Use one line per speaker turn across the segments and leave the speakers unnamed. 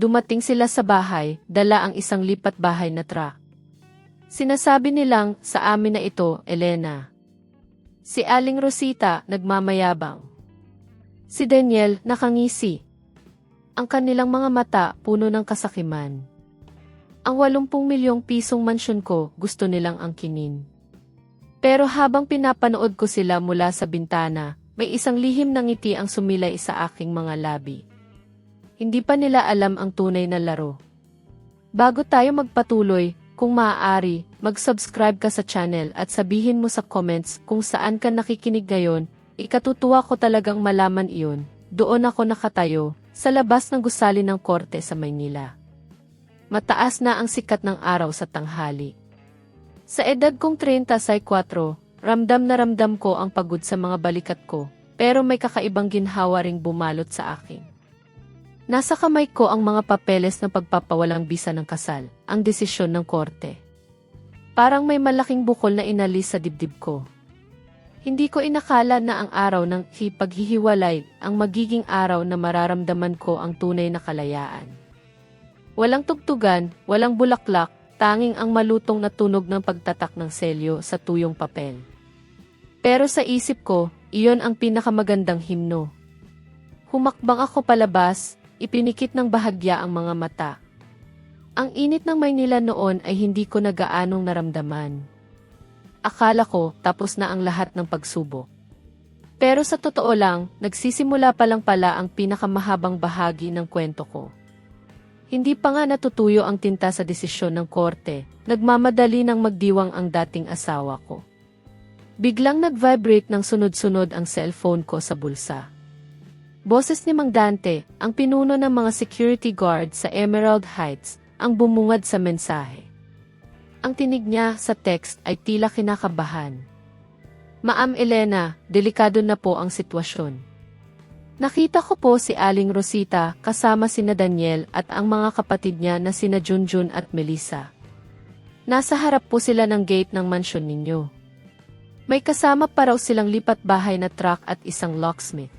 dumating sila sa bahay, dala ang isang lipat bahay na truck. Sinasabi nilang, sa amin na ito, Elena. Si Aling Rosita, nagmamayabang. Si Daniel, nakangisi. Ang kanilang mga mata, puno ng kasakiman. Ang 80 milyong pisong mansyon ko, gusto nilang angkinin. Pero habang pinapanood ko sila mula sa bintana, may isang lihim na ngiti ang sumilay sa aking mga labi. Hindi pa nila alam ang tunay na laro. Bago tayo magpatuloy, kung maaari, mag-subscribe ka sa channel at sabihin mo sa comments kung saan ka nakikinig ngayon. Ikatutuwa ko talagang malaman iyon. Doon ako nakatayo, sa labas ng gusali ng korte sa Maynila. Mataas na ang sikat ng araw sa tanghali. Sa edad kong 34, ramdam na ramdam ko ang pagod sa mga balikat ko, pero may kakaibang ginhawa ring bumalot sa akin. Nasa kamay ko ang mga papeles ng pagpapawalang bisa ng kasal, ang desisyon ng korte. Parang may malaking bukol na inalis sa dibdib ko. Hindi ko inakala na ang araw ng paghihiwalay ang magiging araw na mararamdaman ko ang tunay na kalayaan. Walang tugtugan, walang bulaklak, tanging ang malutong na tunog ng pagtatak ng selyo sa tuyong papel. Pero sa isip ko, iyon ang pinakamagandang himno. Humakbang ako palabas, ipinikit ng bahagya ang mga mata. Ang init ng Maynila noon ay hindi ko na gaanong naramdaman. Akala ko tapos na ang lahat ng pagsubok. Pero sa totoo lang, nagsisimula pa lang pala ang pinakamahabang bahagi ng kwento ko. Hindi pa nga natutuyo ang tinta sa desisyon ng korte, nagmamadali ng magdiwang ang dating asawa ko. Biglang nag-vibrate ng sunod-sunod ang cellphone ko sa bulsa. Boses ni Mang Dante, ang pinuno ng mga security guard sa Emerald Heights, ang bumungad sa mensahe. Ang tinig niya sa text ay tila kinakabahan. Ma'am Elena, delikado na po ang sitwasyon. Nakita ko po si Aling Rosita kasama sina Daniel at ang mga kapatid niya na sina Junjun at Melissa. Nasa harap po sila ng gate ng mansyon ninyo. May kasama pa raw silang lipat bahay na truck at isang locksmith.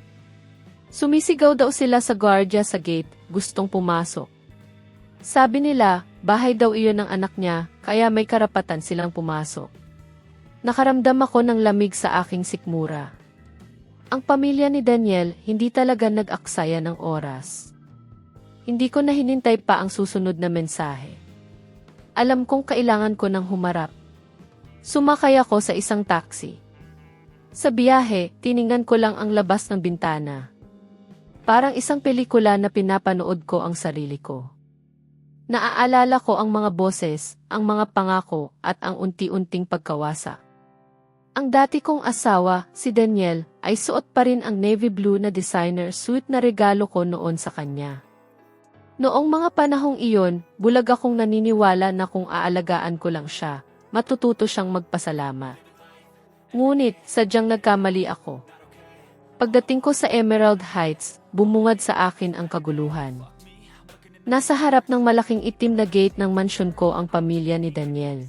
Sumisigaw daw sila sa guardia sa gate, gustong pumasok. Sabi nila, bahay daw iyon ng anak niya, kaya may karapatan silang pumasok. Nakaramdam ako ng lamig sa aking sikmura. Ang pamilya ni Daniel hindi talaga nag-aksaya ng oras. Hindi ko na hinintay pa ang susunod na mensahe. Alam kong kailangan ko ng humarap. Sumakay ako sa isang taxi. Sa biyahe, tiningnan ko lang ang labas ng bintana. Parang isang pelikula na pinapanood ko ang sarili ko. Naaalala ko ang mga boses, ang mga pangako, at ang unti-unting pagkawasa. Ang dati kong asawa, si Daniel, ay suot pa rin ang navy blue na designer suit na regalo ko noon sa kanya. Noong mga panahong iyon, bulag akong naniniwala na kung aalagaan ko lang siya, matututo siyang magpasalamat. Ngunit, sadyang nagkamali ako. Pagdating ko sa Emerald Heights, bumungad sa akin ang kaguluhan. Nasa harap ng malaking itim na gate ng mansyon ko ang pamilya ni Daniel.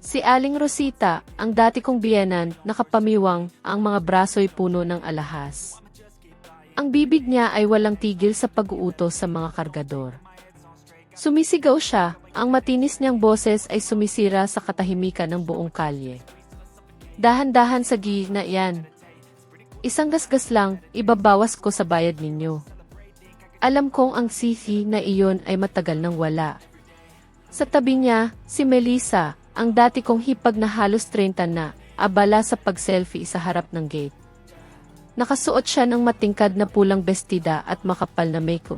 Si Aling Rosita, ang dati kong biyenan, nakapamiwang, ang mga braso'y puno ng alahas. Ang bibig niya ay walang tigil sa pag-uutos sa mga kargador. Sumisigaw siya, ang matinis niyang boses ay sumisira sa katahimikan ng buong kalye. Dahan-dahan sa gina yan. Isang gasgas lang, ibabawas ko sa bayad ninyo. Alam kong ang sisi na iyon ay matagal nang wala. Sa tabi niya, si Melissa, ang dati kong hipag na halos 30 na, abala sa pag-selfie sa harap ng gate. Nakasuot siya ng matingkad na pulang bestida at makapal na makeup.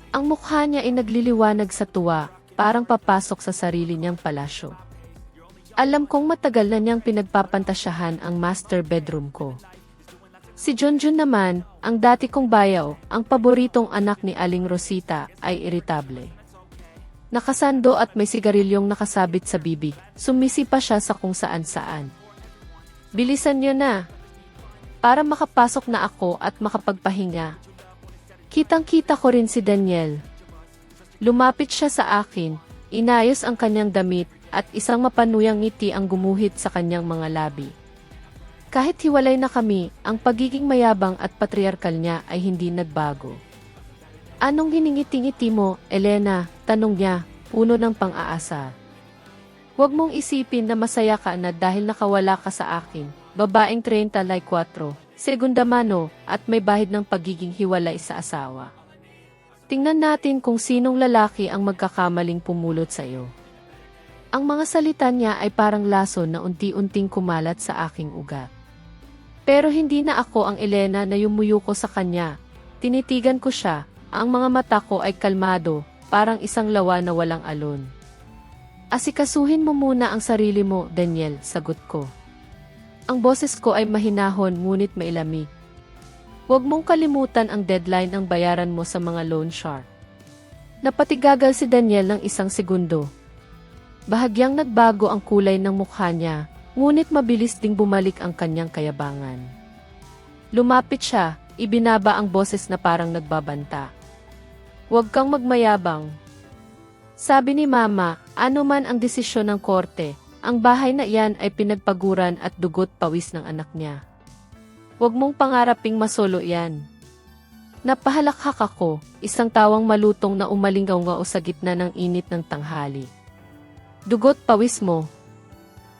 Ang mukha niya ay nagliliwanag sa tuwa, parang papasok sa sarili niyang palasyo. Alam kong matagal na niyang pinagpapantasyahan ang master bedroom ko. Si Junjun naman, ang dati kong bayaw, ang paboritong anak ni Aling Rosita, ay iritable. Nakasando at may sigarilyong nakasabit sa bibig, sumisi pa siya sa kung saan-saan. Bilisan niyo na! Para makapasok na ako at makapagpahinga. Kitang-kita ko rin si Daniel. Lumapit siya sa akin, inayos ang kanyang damit, at isang mapanuyang ngiti ang gumuhit sa kanyang mga labi. Kahit hiwalay na kami, ang pagiging mayabang at patriarkal niya ay hindi nagbago. Anong hiningiti-ngiti mo, Elena? Tanong niya, puno ng pang-aasa. Huwag mong isipin na masaya ka na dahil nakawala ka sa akin, babaeng 34, segunda mano, at may bahid ng pagiging hiwalay sa asawa. Tingnan natin kung sinong lalaki ang magkakamaling pumulot sa iyo. Ang mga salita niya ay parang lason na unti-unting kumalat sa aking ugat. Pero hindi na ako ang Elena na yumuyuko sa kanya. Tinitigan ko siya, ang mga mata ko ay kalmado, parang isang lawa na walang alon. Asikasuhin mo muna ang sarili mo, Daniel, sagot ko. Ang boses ko ay mahinahon ngunit mailamig. Huwag mong kalimutan ang deadline ng bayaran mo sa mga loan shark. Napatigagal si Daniel ng isang segundo. Bahagyang nagbago ang kulay ng mukha niya, ngunit mabilis ding bumalik ang kanyang kayabangan. Lumapit siya, ibinaba ang boses na parang nagbabanta. Huwag kang magmayabang. Sabi ni Mama, ano man ang desisyon ng korte, ang bahay na iyan ay pinagpaguran at dugot pawis ng anak niya. Huwag mong pangaraping masolo yan. Napahalakhak ako, isang tawang malutong na umalingaw-ngao sa gitna ng init ng tanghali. Dugot pawis mo.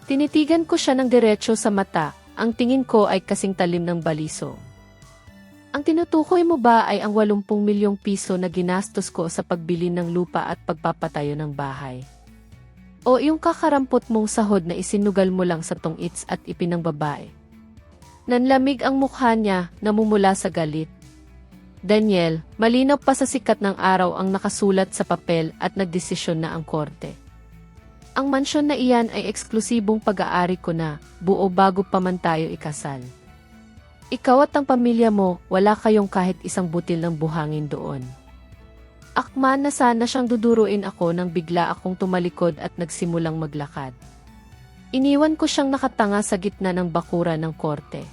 Tinitigan ko siya ng diretso sa mata, ang tingin ko ay kasing talim ng baliso. Ang tinutukoy mo ba ay ang 80 milyong piso na ginastos ko sa pagbili ng lupa at pagpapatayo ng bahay? O yung kakarampot mong sahod na isinugal mo lang sa tungits at ipinang babae? Nanlamig ang mukha niya, namumula sa galit. Daniel, malinaw pa sa sikat ng araw ang nakasulat sa papel at nagdesisyon na ang korte. Ang mansyon na iyan ay eksklusibong pag-aari ko na, buo bago pa man tayo ikasal. Ikaw at ang pamilya mo, wala kayong kahit isang butil ng buhangin doon. Akma na sana siyang duduruin ako nang bigla akong tumalikod at nagsimulang maglakad. Iniwan ko siyang nakatanga sa gitna ng bakura ng korte.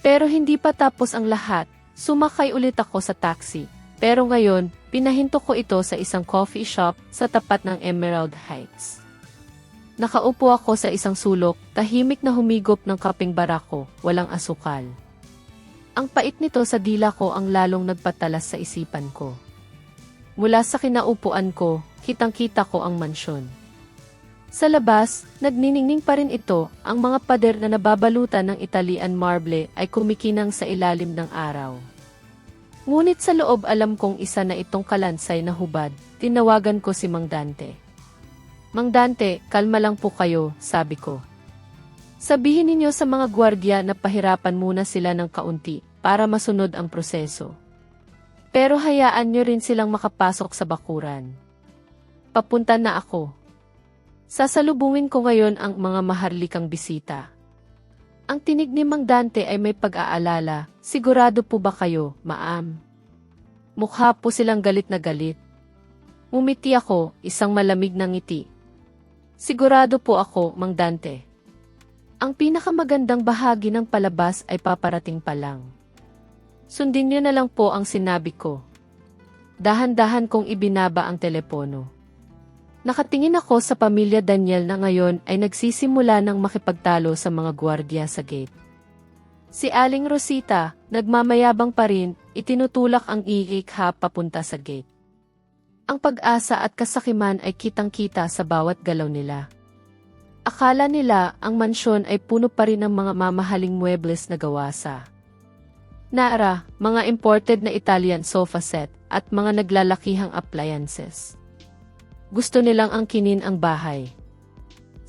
Pero hindi pa tapos ang lahat, sumakay ulit ako sa taxi. Pero ngayon, pinahinto ko ito sa isang coffee shop sa tapat ng Emerald Heights. Nakaupo ako sa isang sulok, tahimik na humigop ng kapeng barako, walang asukal. Ang pait nito sa dila ko ang lalong nagpatalas sa isipan ko. Mula sa kinaupuan ko, kitang-kita ko ang mansyon. Sa labas, nagniningning pa rin ito, ang mga pader na nababalutan ng Italian marble ay kumikinang sa ilalim ng araw. Ngunit sa loob alam kong isa na itong kalansay na hubad, tinawagan ko si Mang Dante. Mang Dante, kalma lang po kayo, sabi ko. Sabihin ninyo sa mga gwardiya na pahirapan muna sila ng kaunti para masunod ang proseso. Pero hayaan nyo rin silang makapasok sa bakuran. Papunta na ako. Sasalubungin ko ngayon ang mga maharlikang bisita. Ang tinig ni Mang Dante ay may pag-aalala, sigurado po ba kayo, Maam? Mukha po silang galit na galit. Ngumiti ako, isang malamig na ngiti. Sigurado po ako, Mang Dante. Ang pinakamagandang bahagi ng palabas ay paparating pa lang. Sundin niyo na lang po ang sinabi ko. Dahan-dahan kong ibinaba ang telepono. Nakatingin ako sa pamilya Daniel na ngayon ay nagsisimula ng makipagtalo sa mga gwardiya sa gate. Si Aling Rosita, nagmamayabang pa rin, itinutulak ang iikha papunta sa gate. Ang pag-asa at kasakiman ay kitang-kita sa bawat galaw nila. Akala nila ang mansyon ay puno pa rin ng mga mamahaling muebles na gawa sa Nara, mga imported na Italian sofa set, at mga naglalakihang appliances. Gusto nilang angkinin ang bahay.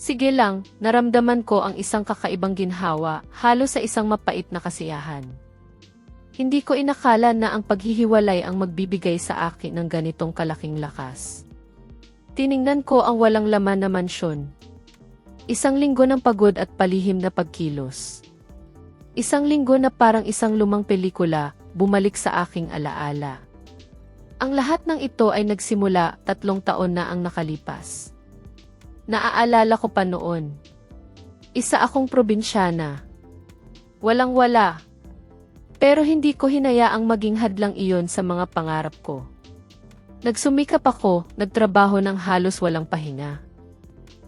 Sige lang, naramdaman ko ang isang kakaibang ginhawa, halos sa isang mapait na kasiyahan. Hindi ko inakala na ang paghihiwalay ang magbibigay sa akin ng ganitong kalaking lakas. Tiningnan ko ang walang laman na mansyon. Isang linggo ng pagod at palihim na pagkilos. Isang linggo na parang isang lumang pelikula, bumalik sa aking alaala. Ang lahat ng ito ay nagsimula 3 taon na ang nakalipas. Naaalala ko pa noon. Isa akong probinsyana. Walang-wala. Pero hindi ko hinayaang maging hadlang iyon sa mga pangarap ko. Nagsumikap ako, nagtrabaho ng halos walang pahinga.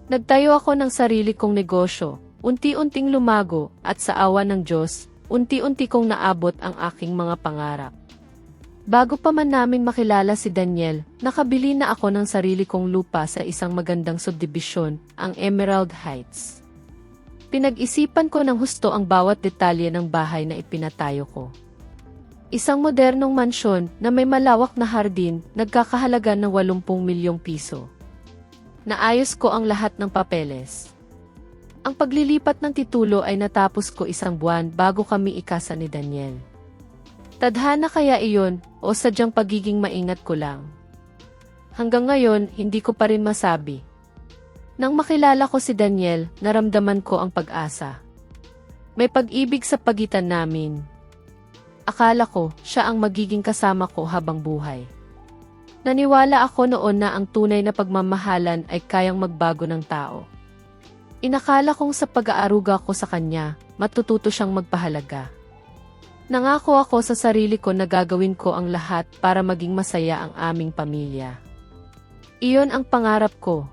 Nagtayo ako ng sarili kong negosyo, unti-unting lumago, at sa awa ng Diyos, unti-unti kong naabot ang aking mga pangarap. Bago pa man namin makilala si Daniel, nakabili na ako ng sarili kong lupa sa isang magandang subdibisyon, ang Emerald Heights. Pinag-isipan ko ng husto ang bawat detalye ng bahay na ipinatayo ko. Isang modernong mansyon na may malawak na hardin, nagkakahalaga ng 80 milyong piso. Naayos ko ang lahat ng papeles. Ang paglilipat ng titulo ay natapos ko 1 buwan bago kami ikasa ni Daniel. Tadhana kaya iyon, o sadyang pagiging maingat ko lang? Hanggang ngayon, hindi ko pa rin masabi. Nang makilala ko si Daniel, naramdaman ko ang pag-asa. May pag-ibig sa pagitan namin. Akala ko, siya ang magiging kasama ko habang buhay. Naniwala ako noon na ang tunay na pagmamahalan ay kayang magbago ng tao. Inakala kong sa pag-aaruga ko sa kanya, matututo siyang magpahalaga. Nangako ako sa sarili ko na gagawin ko ang lahat para maging masaya ang aming pamilya. Iyon ang pangarap ko.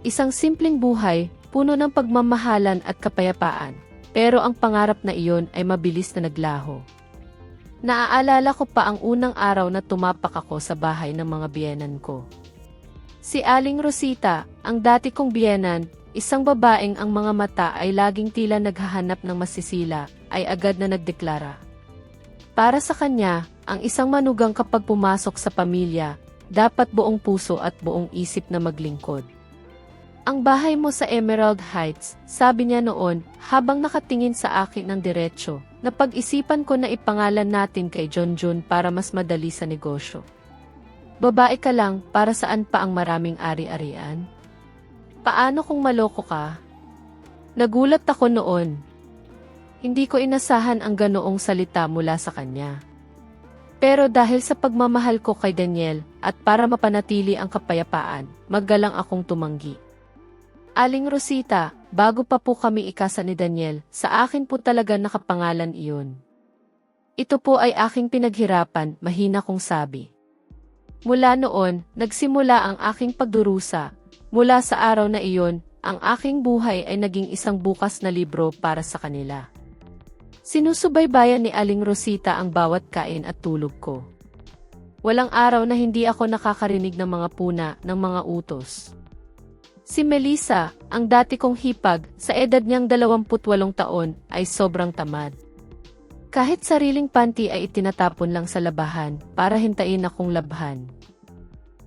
Isang simpleng buhay, puno ng pagmamahalan at kapayapaan, pero ang pangarap na iyon ay mabilis na naglaho. Naaalala ko pa ang unang araw na tumapak ako sa bahay ng mga biyenan ko. Si Aling Rosita, ang dati kong biyenan, isang babaeng ang mga mata ay laging tila naghahanap ng masisila, ay agad na nagdeklara. Para sa kanya, ang isang manugang kapag pumasok sa pamilya, dapat buong puso at buong isip na maglingkod. Ang bahay mo sa Emerald Heights, sabi niya noon, habang nakatingin sa akin ng diretsyo, napag-isipan ko na ipangalan natin kay Junjun para mas madali sa negosyo. Babae ka lang, para saan pa ang maraming ari-arian? Paano kung maloko ka? Nagulat ako noon. Hindi ko inasahan ang ganoong salita mula sa kanya. Pero dahil sa pagmamahal ko kay Daniel, at para mapanatili ang kapayapaan, maggalang akong tumanggi. Aling Rosita, bago pa po kami ikasa ni Daniel, sa akin po talaga nakapangalan iyon. Ito po ay aking pinaghirapan, mahina kong sabi. Mula noon, nagsimula ang aking pagdurusa. Mula sa araw na iyon, ang aking buhay ay naging isang bukas na libro para sa kanila. Sinusubaybayan ni Aling Rosita ang bawat kain at tulog ko. Walang araw na hindi ako nakakarinig ng mga puna ng mga utos. Si Melissa, ang dati kong hipag, sa edad niyang 28 taon, ay sobrang tamad. Kahit sariling panty ay itinatapon lang sa labahan para hintayin akong labhan.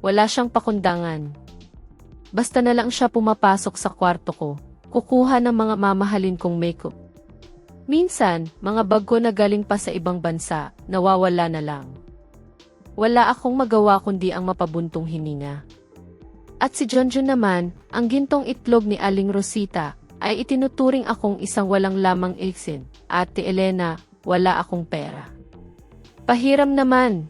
Wala siyang pakundangan. Basta na lang siya pumapasok sa kwarto ko, kukuha ng mga mamahalin kong makeup. Minsan, mga bag ko na galing pa sa ibang bansa, nawawala na lang. Wala akong magawa kundi ang mapabuntong hininga. At si Junjun naman, ang gintong itlog ni Aling Rosita, ay itinuturing akong isang walang lamang iksin. Ate Elena, wala akong pera. Pahiram naman.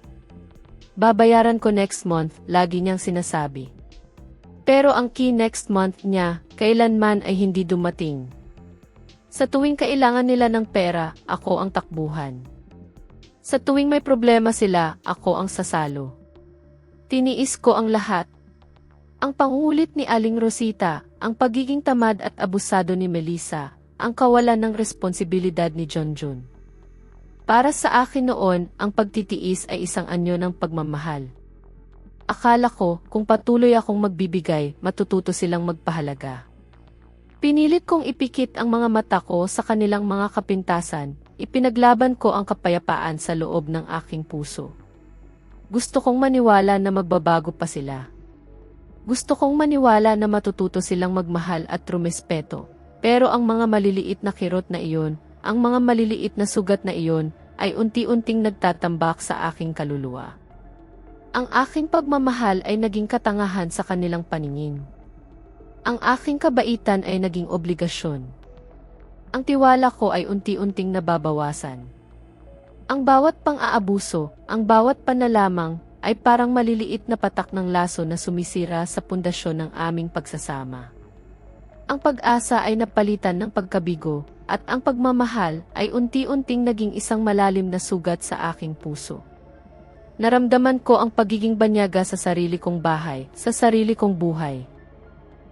Babayaran ko next month, lagi niyang sinasabi. Pero ang key next month niya, kailanman ay hindi dumating. Sa tuwing kailangan nila ng pera, ako ang takbuhan. Sa tuwing may problema sila, ako ang sasalo. Tiniis ko ang lahat. Ang pangulit ni Aling Rosita, ang pagiging tamad at abusado ni Melissa, ang kawalan ng responsibilidad ni Junjun. Para sa akin noon, ang pagtitiis ay isang anyo ng pagmamahal. Akala ko, kung patuloy akong magbibigay, matututo silang magpahalaga. Pinilit kong ipikit ang mga mata ko sa kanilang mga kapintasan, ipinaglaban ko ang kapayapaan sa loob ng aking puso. Gusto kong maniwala na magbabago pa sila. Gusto kong maniwala na matututo silang magmahal at rumespeto, pero ang mga maliliit na kirot na iyon, ang mga maliliit na sugat na iyon, ay unti-unting nagtatambak sa aking kaluluwa. Ang aking pagmamahal ay naging katangahan sa kanilang paningin. Ang aking kabaitan ay naging obligasyon. Ang tiwala ko ay unti-unting nababawasan. Ang bawat pang-aabuso, ang bawat panalamang, ay parang maliliit na patak ng laso na sumisira sa pundasyon ng aming pagsasama. Ang pag-asa ay napalitan ng pagkabigo, at ang pagmamahal ay unti-unting naging isang malalim na sugat sa aking puso. Naramdaman ko ang pagiging banyaga sa sarili kong bahay, sa sarili kong buhay.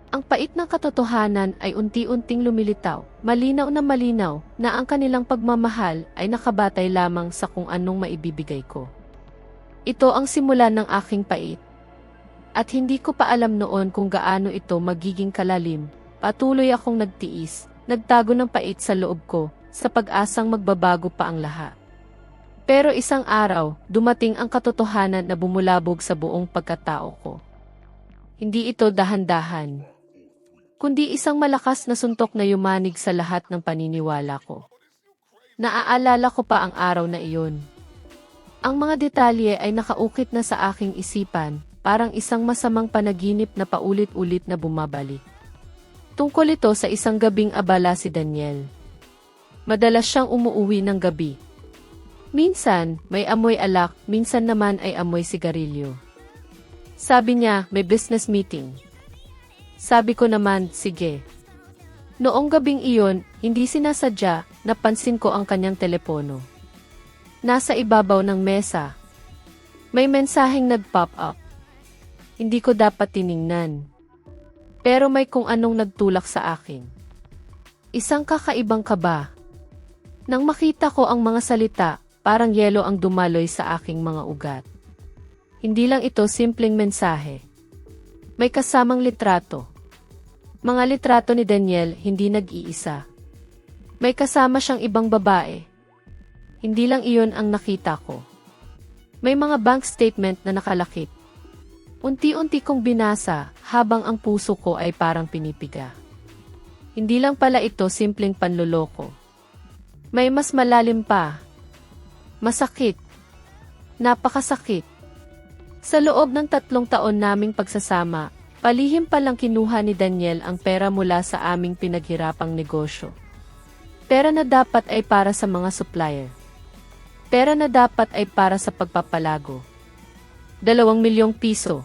Ang pait ng katotohanan ay unti-unting lumilitaw, malinaw na ang kanilang pagmamahal ay nakabatay lamang sa kung anong maibibigay ko. Ito ang simula ng aking pait. At hindi ko pa alam noon kung gaano ito magiging kalalim. Patuloy akong nagtiis, nagtago ng pait sa loob ko, sa pag-asang magbabago pa ang lahat. Pero isang araw, dumating ang katotohanan na bumulabog sa buong pagkatao ko. Hindi ito dahan-dahan, kundi isang malakas na suntok na yumanig sa lahat ng paniniwala ko. Naaalala ko pa ang araw na iyon. Ang mga detalye ay nakaukit na sa aking isipan, parang isang masamang panaginip na paulit-ulit na bumabalik. Tungkol ito sa isang gabing abala si Daniel. Madalas siyang umuuwi ng gabi. Minsan, may amoy alak, minsan naman ay amoy sigarilyo. Sabi niya, may business meeting. Sabi ko naman, sige. Noong gabing iyon, hindi sinasadya, napansin ko ang kanyang telepono. Nasa ibabaw ng mesa. May mensaheng nag-pop up. Hindi ko dapat tiningnan. Pero may kung anong nagtulak sa akin. Isang kakaibang kaba. Nang makita ko ang mga salita, parang yelo ang dumaloy sa aking mga ugat. Hindi lang ito simpleng mensahe. May kasamang litrato. Mga litrato ni Daniel, hindi nag-iisa. May kasama siyang ibang babae. Hindi lang iyon ang nakita ko. May mga bank statement na nakalakip. Unti-unti kong binasa habang ang puso ko ay parang pinipiga. Hindi lang pala ito simpleng panloloko. May mas malalim pa. Masakit. Napakasakit. Sa loob ng 3 taon naming pagsasama, palihim palang kinuha ni Daniel ang pera mula sa aming pinaghirapang negosyo. Pera na dapat ay para sa mga supplier. Pera na dapat ay para sa pagpapalago. 2 milyong piso.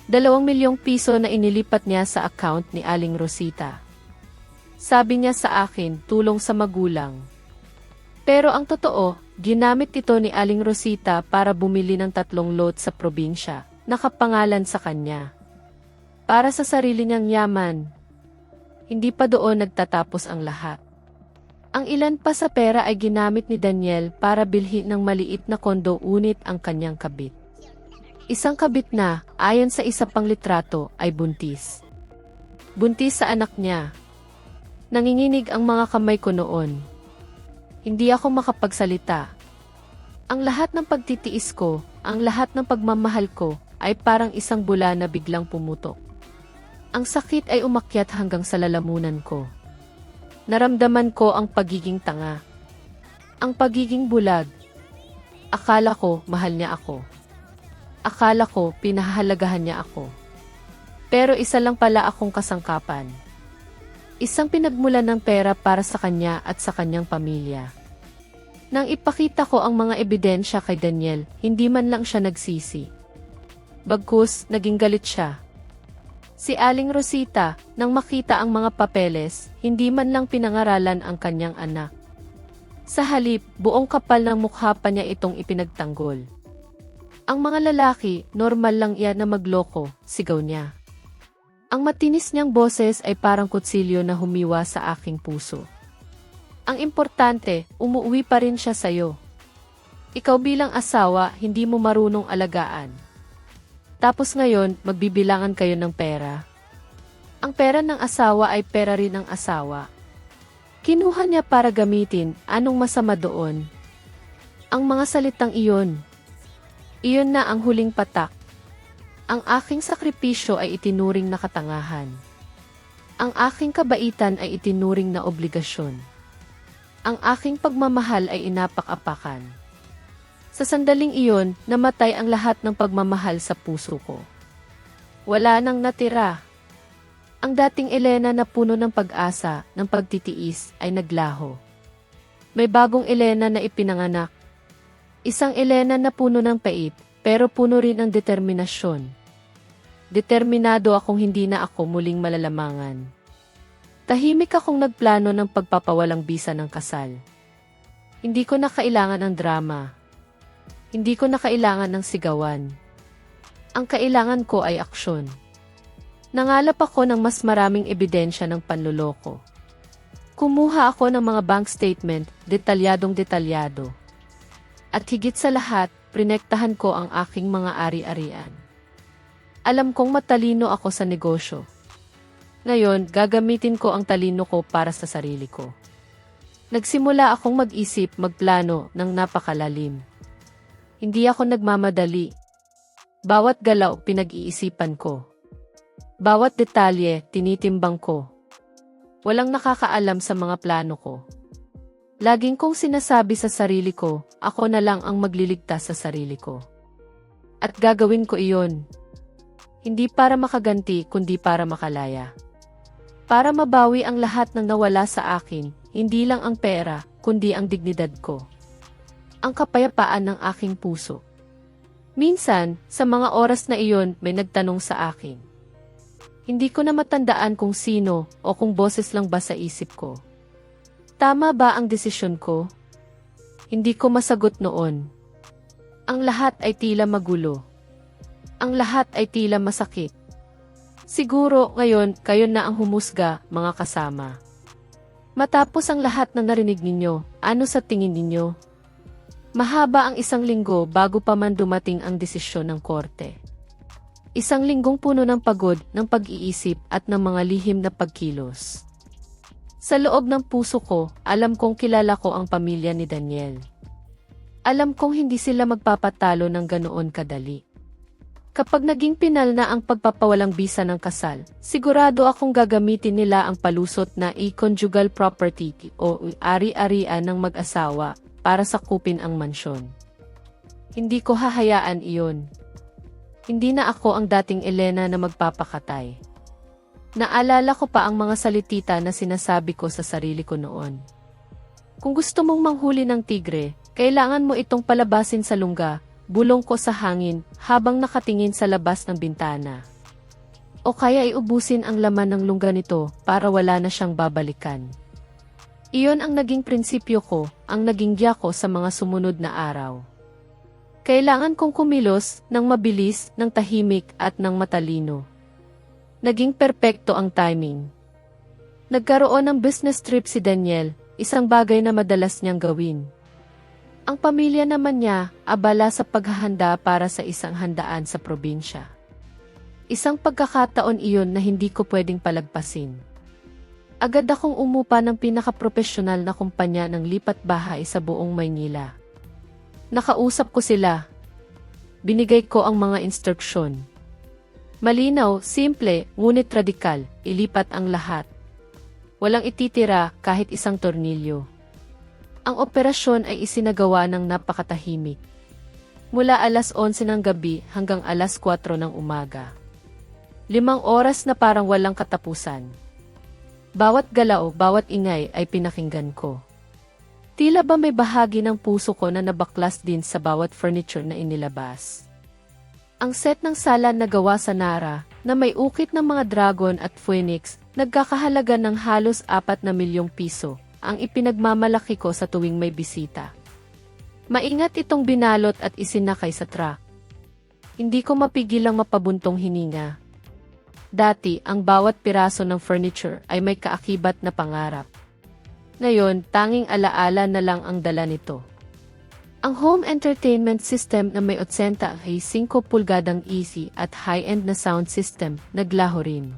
2 milyong piso na inilipat niya sa account ni Aling Rosita. Sabi niya sa akin, tulong sa magulang. Pero ang totoo, ginamit ito ni Aling Rosita para bumili ng 3 lot sa probinsya, nakapangalan sa kanya. Para sa sarili niyang yaman. Hindi pa doon nagtatapos ang lahat. Ang ilan pa sa pera ay ginamit ni Daniel para bilhin ng maliit na kondo unit ang kanyang kabit. Isang kabit na, ayon sa isa pang litrato, ay buntis. Buntis sa anak niya. Nanginginig ang mga kamay ko noon. Hindi ako makapagsalita. Ang lahat ng pagtitiis ko, ang lahat ng pagmamahal ko, ay parang isang bula na biglang pumutok. Ang sakit ay umakyat hanggang sa lalamunan ko. Naramdaman ko ang pagiging tanga. Ang pagiging bulag. Akala ko mahal niya ako. Akala ko pinahahalagahan niya ako. Pero isa lang pala akong kasangkapan. Isang pinagmulan ng pera para sa kanya at sa kanyang pamilya. Nang ipakita ko ang mga ebidensya kay Daniel, hindi man lang siya nagsisi. Bagkus, naging galit siya. Si Aling Rosita, nang makita ang mga papeles, hindi man lang pinangaralan ang kanyang anak. Sa halip, buong kapal ng mukha pa niya itong ipinagtanggol. Ang mga lalaki, normal lang iyan na magloko, sigaw niya. Ang matinis niyang boses ay parang kutsilyo na humiwa sa aking puso. Ang importante, umuwi pa rin siya sa'yo. Ikaw bilang asawa, hindi mo marunong alagaan. Tapos ngayon, magbibilangan kayo ng pera. Ang pera ng asawa ay pera rin ng asawa. Kinuha niya para gamitin, anong masama doon? Ang mga salitang iyon. Iyon na ang huling patak. Ang aking sakripisyo ay itinuring na katangahan. Ang aking kabaitan ay itinuring na obligasyon. Ang aking pagmamahal ay inapak-apakan. Sa sandaling iyon, namatay ang lahat ng pagmamahal sa puso ko. Wala nang natira. Ang dating Elena na puno ng pag-asa, ng pagtitiis, ay naglaho. May bagong Elena na ipinanganak. Isang Elena na puno ng pait, pero puno rin ng determinasyon. Determinado akong hindi na ako muling malalamangan. Tahimik akong nagplano ng pagpapawalang bisa ng kasal. Hindi ko na kailangan ng drama. Hindi ko na kailangan ng sigawan. Ang kailangan ko ay aksyon. Nangalap ako ng mas maraming ebidensya ng panloloko. Kumuha ako ng mga bank statement, detalyadong detalyado. At higit sa lahat, prinektahan ko ang aking mga ari-arian. Alam kong matalino ako sa negosyo. Ngayon, gagamitin ko ang talino ko para sa sarili ko. Nagsimula akong mag-isip, magplano ng napakalalim. Hindi ako nagmamadali. Bawat galaw, pinag-iisipan ko. Bawat detalye, tinitimbang ko. Walang nakakaalam sa mga plano ko. Laging kong sinasabi sa sarili ko, ako na lang ang magliligtas sa sarili ko. At gagawin ko iyon. Hindi para makaganti, kundi para makalaya. Para mabawi ang lahat ng nawala sa akin, hindi lang ang pera, kundi ang dignidad ko. Ang kapayapaan ng aking puso. Minsan, sa mga oras na iyon, may nagtanong sa akin. Hindi ko na matandaan kung sino o kung boses lang ba sa isip ko. Tama ba ang desisyon ko? Hindi ko masagot noon. Ang lahat ay tila magulo. Ang lahat ay tila masakit. Siguro ngayon kayo na ang humusga, mga kasama. Matapos ang lahat na narinig ninyo, ano sa tingin ninyo? Mahaba ang isang linggo bago pa man dumating ang desisyon ng korte. Isang linggong puno ng pagod, ng pag-iisip at ng mga lihim na pagkilos. Sa loob ng puso ko, alam kong kilala ko ang pamilya ni Daniel. Alam kong hindi sila magpapatalo ng ganoon kadali. Kapag naging pinal na ang pagpapawalang bisa ng kasal, sigurado akong gagamitin nila ang palusot na conjugal property o ari-arian ng mag-asawa para sakupin ang mansyon. Hindi ko hahayaan iyon. Hindi na ako ang dating Elena na magpapakatay. Naalala ko pa ang mga salitita na sinasabi ko sa sarili ko noon. Kung gusto mong manghuli ng tigre, kailangan mo itong palabasin sa lungga, bulong ko sa hangin habang nakatingin sa labas ng bintana. O kaya iubusin ang laman ng lungga nito para wala na siyang babalikan. Iyon ang naging prinsipyo ko, ang naging giya ko sa mga sumunod na araw. Kailangan kong kumilos ng mabilis, ng tahimik at ng matalino. Naging perpekto ang timing. Nagkaroon ng business trip si Daniel, isang bagay na madalas niyang gawin. Ang pamilya naman niya, abala sa paghahanda para sa isang handaan sa probinsya. Isang pagkakataon iyon na hindi ko pwedeng palagpasin. Agad akong umupa ng pinakapropesyonal na kumpanya ng lipat bahay sa buong Maynila. Nakausap ko sila. Binigay ko ang mga instruksyon. Malinaw, simple, ngunit radikal, ilipat ang lahat. Walang ititira kahit isang tornilyo. Ang operasyon ay isinagawa ng napakatahimik. Mula alas 11 ng gabi hanggang alas 4 ng umaga. 5 oras na parang walang katapusan. Bawat galaw, bawat ingay ay pinakinggan ko. Tila ba may bahagi ng puso ko na nabaklas din sa bawat furniture na inilabas. Ang set ng sala na gawa sa Nara, na may ukit ng mga dragon at phoenix, nagkakahalaga ng halos 4 na milyong piso. Ang ipinagmamalaki ko sa tuwing may bisita. Maingat itong binalot at isinakay sa truck. Hindi ko mapigilang mapabuntong hininga. Dati, ang bawat piraso ng furniture ay may kaakibat na pangarap. Ngayon, tanging alaala na lang ang dala nito. Ang home entertainment system na may 80 ay 5 pulgadang easy at high-end na sound system, naglaho rin.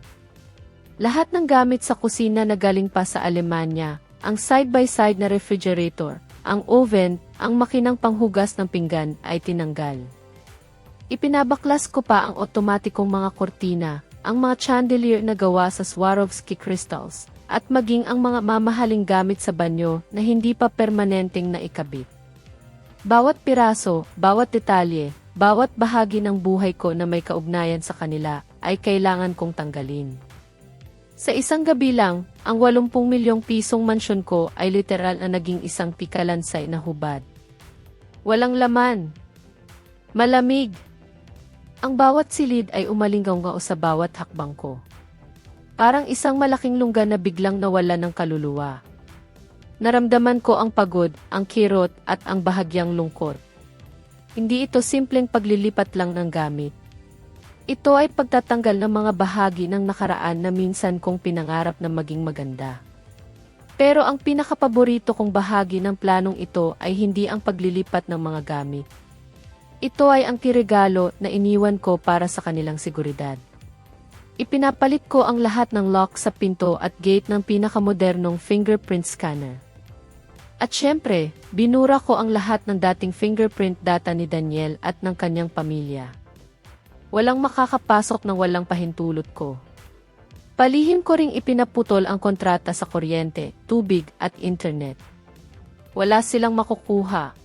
Lahat ng gamit sa kusina na galing pa sa Alemanya, ang side-by-side na refrigerator, ang oven, ang makinang panghugas ng pinggan ay tinanggal. Ipinabaklas ko pa ang otomatikong mga kortina, ang mga chandelier na gawa sa Swarovski crystals, at maging ang mga mamahaling gamit sa banyo na hindi pa permanenteng naikabit. Bawat piraso, bawat detalye, bawat bahagi ng buhay ko na may kaugnayan sa kanila ay kailangan kong tanggalin. Sa isang gabi lang, ang 80 milyong pisong mansyon ko ay literal na naging isang pikalansay na hubad. Walang laman. Malamig. Ang bawat silid ay umalinggaw sa bawat hakbang ko. Parang isang malaking lungga na biglang nawala ng kaluluwa. Naramdaman ko ang pagod, ang kirot at ang bahagyang lungkot. Hindi ito simpleng paglilipat lang ng gamit. Ito ay pagtatanggal ng mga bahagi ng nakaraan na minsan kong pinangarap na maging maganda. Pero ang pinakapaborito kong bahagi ng planong ito ay hindi ang paglilipat ng mga gamit. Ito ay ang tirigalo na iniwan ko para sa kanilang seguridad. Ipinapalit ko ang lahat ng lock sa pinto at gate ng pinakamodernong fingerprint scanner. At syempre, binura ko ang lahat ng dating fingerprint data ni Daniel at ng kanyang pamilya. Walang makakapasok ng walang pahintulot ko. Palihim ko ring ipinaputol ang kontrata sa kuryente, tubig at internet. Wala silang makukuha.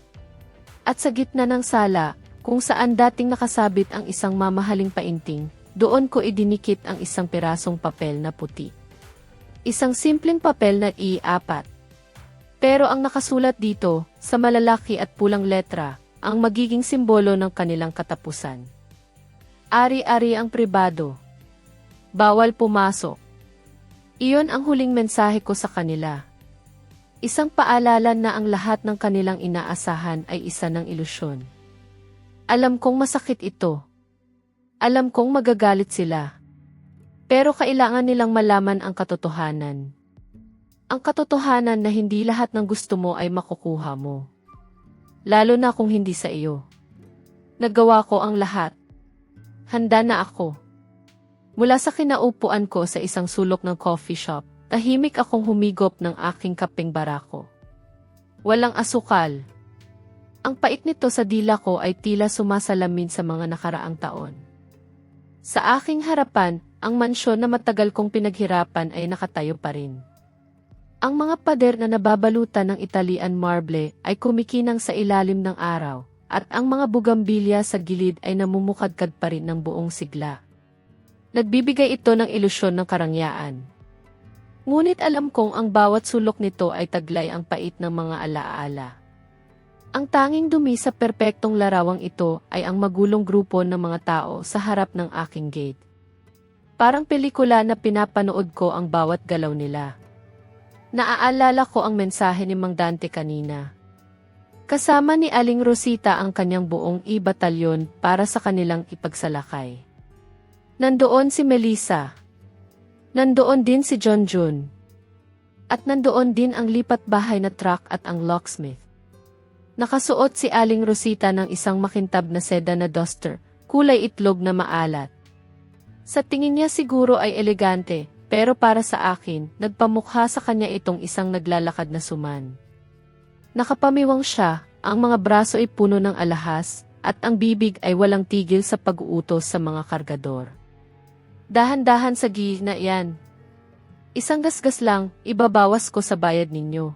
At sa gitna ng sala, kung saan dating nakasabit ang isang mamahaling painting, doon ko idinikit ang isang pirasong papel na puti. Isang simpleng papel na I4. Pero ang nakasulat dito, sa malalaki at pulang letra, ang magiging simbolo ng kanilang katapusan. Ari-ari ang pribado. Bawal pumasok. Iyon ang huling mensahe ko sa kanila. Isang paalala na ang lahat ng kanilang inaasahan ay isa ng ilusyon. Alam kong masakit ito. Alam kong magagalit sila. Pero kailangan nilang malaman ang katotohanan. Ang katotohanan na hindi lahat ng gusto mo ay makukuha mo. Lalo na kung hindi sa iyo. Nagawa ko ang lahat. Handa na ako. Mula sa kinaupuan ko sa isang sulok ng coffee shop, tahimik akong humigop ng aking kapeng barako. Walang asukal. Ang pait nito sa dila ko ay tila sumasalamin sa mga nakaraang taon. Sa aking harapan, ang mansyon na matagal kong pinaghirapan ay nakatayo pa rin. Ang mga pader na nababalutan ng Italian marble ay kumikinang sa ilalim ng araw, at ang mga bugambilya sa gilid ay namumukadkad pa rin ng buong sigla. Nagbibigay ito ng ilusyon ng karangyaan. Ngunit alam kong ang bawat sulok nito ay taglay ang pait ng mga alaala. Ang tanging dumi sa perpektong larawang ito ay ang magulong grupo ng mga tao sa harap ng aking gate. Parang pelikula na pinapanood ko ang bawat galaw nila. Naaalala ko ang mensahe ni Mang Dante kanina. Kasama ni Aling Rosita ang kanyang buong batalyon para sa kanilang ipagsalakay. Nandoon si Melissa. Nandoon din si John June. At nandoon din ang lipat bahay na truck at ang locksmith. Nakasuot si Aling Rosita ng isang makintab na seda na duster, kulay itlog na maalat. Sa tingin niya siguro ay elegante, pero para sa akin, nagpamukha sa kanya itong isang naglalakad na suman. Nakapamiwang siya, ang mga braso ay puno ng alahas, at ang bibig ay walang tigil sa pag-uutos sa mga kargador. Dahan-dahan sa gina yan. Isang gasgas lang, ibabawas ko sa bayad ninyo.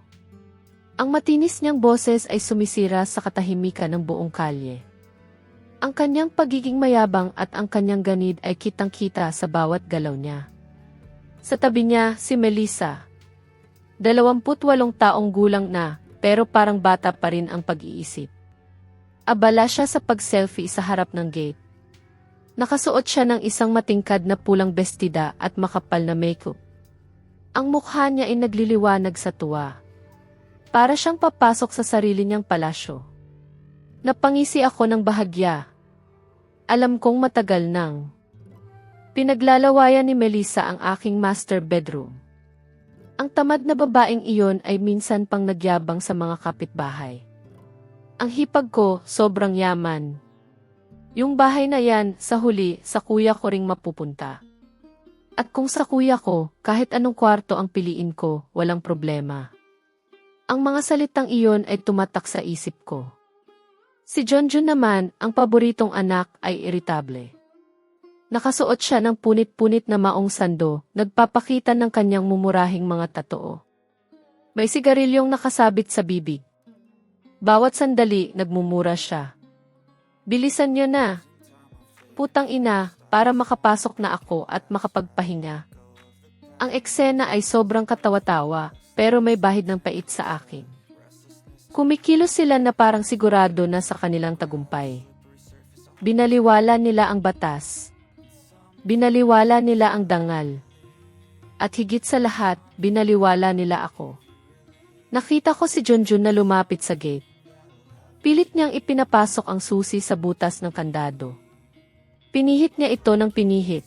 Ang matinis niyang boses ay sumisira sa katahimikan ng buong kalye. Ang kanyang pagiging mayabang at ang kanyang ganid ay kitang-kita sa bawat galaw niya. Sa tabi niya, si Melissa. 28 taong gulang na, pero parang bata pa rin ang pag-iisip. Abala siya sa pag-selfie sa harap ng gate. Nakasuot siya ng isang matingkad na pulang bestida at makapal na makeup. Ang mukha niya ay nagliliwanag sa tuwa. Para siyang papasok sa sarili niyang palasyo. Napangisi ako ng bahagya. Alam kong matagal nang pinaglalawayan ni Melissa ang aking master bedroom. Ang tamad na babaeng iyon ay minsan pang nagyabang sa mga kapitbahay. Ang hipag ko, sobrang yaman. Yung bahay na yan, sa huli, sa kuya ko ring mapupunta. At kung sa kuya ko, kahit anong kwarto ang piliin ko, walang problema. Ang mga salitang iyon ay tumatak sa isip ko. Si Junjun naman, ang paboritong anak, ay iritable. Nakasuot siya ng punit-punit na maong sando, nagpapakita ng kanyang mumurahing mga tatoo. May sigarilyong nakasabit sa bibig. Bawat sandali, nagmumura siya. Bilisan niyo na. Putang ina, para makapasok na ako at makapagpahinga. Ang eksena ay sobrang katawa-tawa, pero may bahid ng pait sa akin. Kumikilos sila na parang sigurado na sa kanilang tagumpay. Binaliwala nila ang batas. Binaliwala nila ang dangal. At higit sa lahat, binaliwala nila ako. Nakita ko si Junjun na lumapit sa gate. Pilit niyang ipinapasok ang susi sa butas ng kandado. Pinihit niya ito ng pinihit.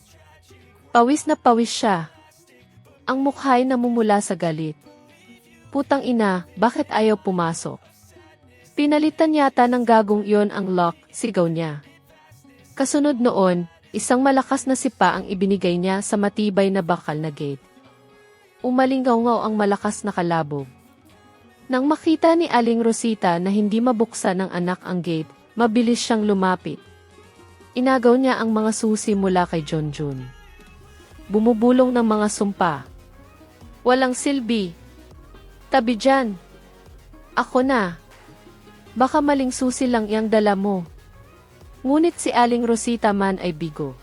Pawis na pawis siya. Ang mukha'y namumula sa galit. Putang ina, bakit ayaw pumasok? Pinalitan yata ng gagong iyon ang lock, sigaw niya. Kasunod noon, isang malakas na sipa ang ibinigay niya sa matibay na bakal na gate. Umalingaw-ngaw ang malakas na kalabog. Nang makita ni Aling Rosita na hindi mabuksan ng anak ang gate, mabilis siyang lumapit. Inagaw niya ang mga susi mula kay Junjun. Bumubulong ng mga sumpa. Walang silbi. Tabi dyan. Ako na. Baka maling susi lang iyang dala mo. Ngunit si Aling Rosita man ay bigo.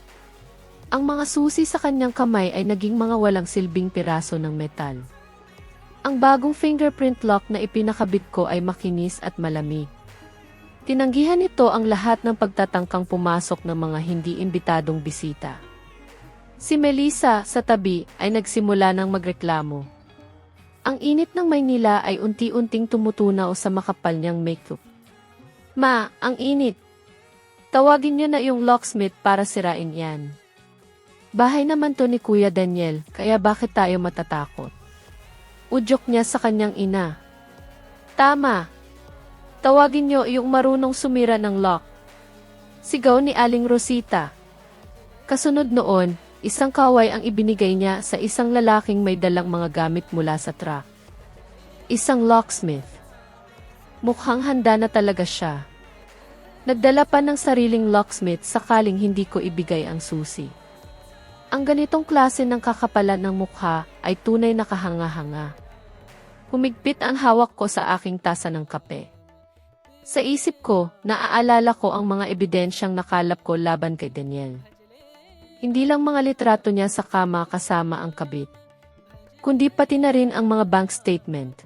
Ang mga susi sa kanyang kamay ay naging mga walang silbing piraso ng metal. Ang bagong fingerprint lock na ipinakabit ko ay makinis at malamig. Tinanggihan nito ang lahat ng pagtatangkang pumasok ng mga hindi imbitadong bisita. Si Melissa, sa tabi, ay nagsimula ng magreklamo. Ang init ng Maynila ay unti-unting tumutunaw sa makapal niyang makeup. Ma, ang init. Tawagin niyo na yung locksmith para sirain yan. Bahay naman to ni Kuya Daniel, kaya bakit tayo matatakot? Udyok niya sa kanyang ina. Tama. Tawagin niyo yung marunong sumira ng lock. Sigaw ni Aling Rosita. Kasunod noon, isang kaway ang ibinigay niya sa isang lalaking may dalang mga gamit mula sa truck. Isang locksmith. Mukhang handa na talaga siya. Nagdala pa ng sariling locksmith sakaling hindi ko ibigay ang susi. Ang ganitong klase ng kakapalan ng mukha ay tunay na kahanga-hanga. Humigpit ang hawak ko sa aking tasa ng kape. Sa isip ko, naaalala ko ang mga ebidensyang nakalap ko laban kay Daniel. Hindi lang mga litrato niya sa kama kasama ang kabit, kundi pati na rin ang mga bank statement.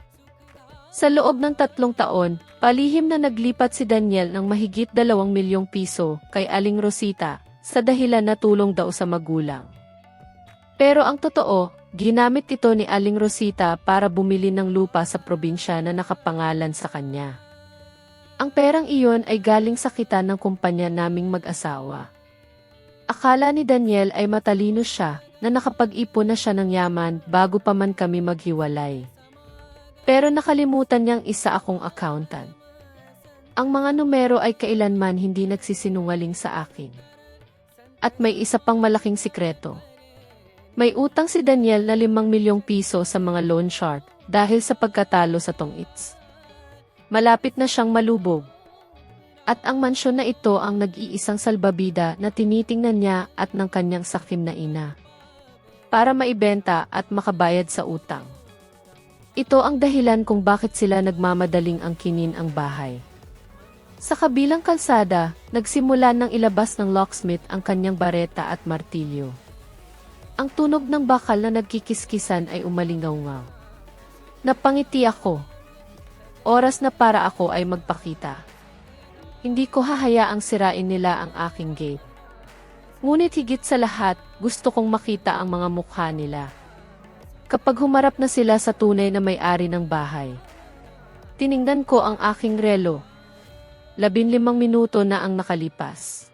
Sa loob ng 3 taon, palihim na naglipat si Daniel ng mahigit 2 milyong piso kay Aling Rosita sa dahilan na tulong daw sa magulang. Pero ang totoo, ginamit ito ni Aling Rosita para bumili ng lupa sa probinsya na nakapangalan sa kanya. Ang perang iyon ay galing sa kita ng kumpanya naming mag-asawa. Akala ni Daniel ay matalino siya na nakapag-ipon na siya ng yaman bago pa man kami maghiwalay. Pero nakalimutan niyang isa akong accountant. Ang mga numero ay kailanman hindi nagsisinungaling sa akin. At may isa pang malaking sikreto. May utang si Daniel na 5 milyong piso sa mga loan shark dahil sa pagkatalo sa tong-its. Malapit na siyang malubog. At ang mansyon na ito ang nag-iisang salbabida na tinitingnan niya at ng kanyang sakim na ina. Para maibenta at makabayad sa utang. Ito ang dahilan kung bakit sila nagmamadaling angkinin ang bahay. Sa kabilang kalsada, nagsimula ng ilabas ng locksmith ang kanyang bareta at martilyo. Ang tunog ng bakal na nagkikiskisan ay umalingaw-ngaw. Napangiti ako. Oras na para ako ay magpakita. Hindi ko hahayaang sirain nila ang aking gate. Ngunit higit sa lahat, gusto kong makita ang mga mukha nila. Kapag humarap na sila sa tunay na may-ari ng bahay. Tiningnan ko ang aking relo. 15 minuto na ang nakalipas.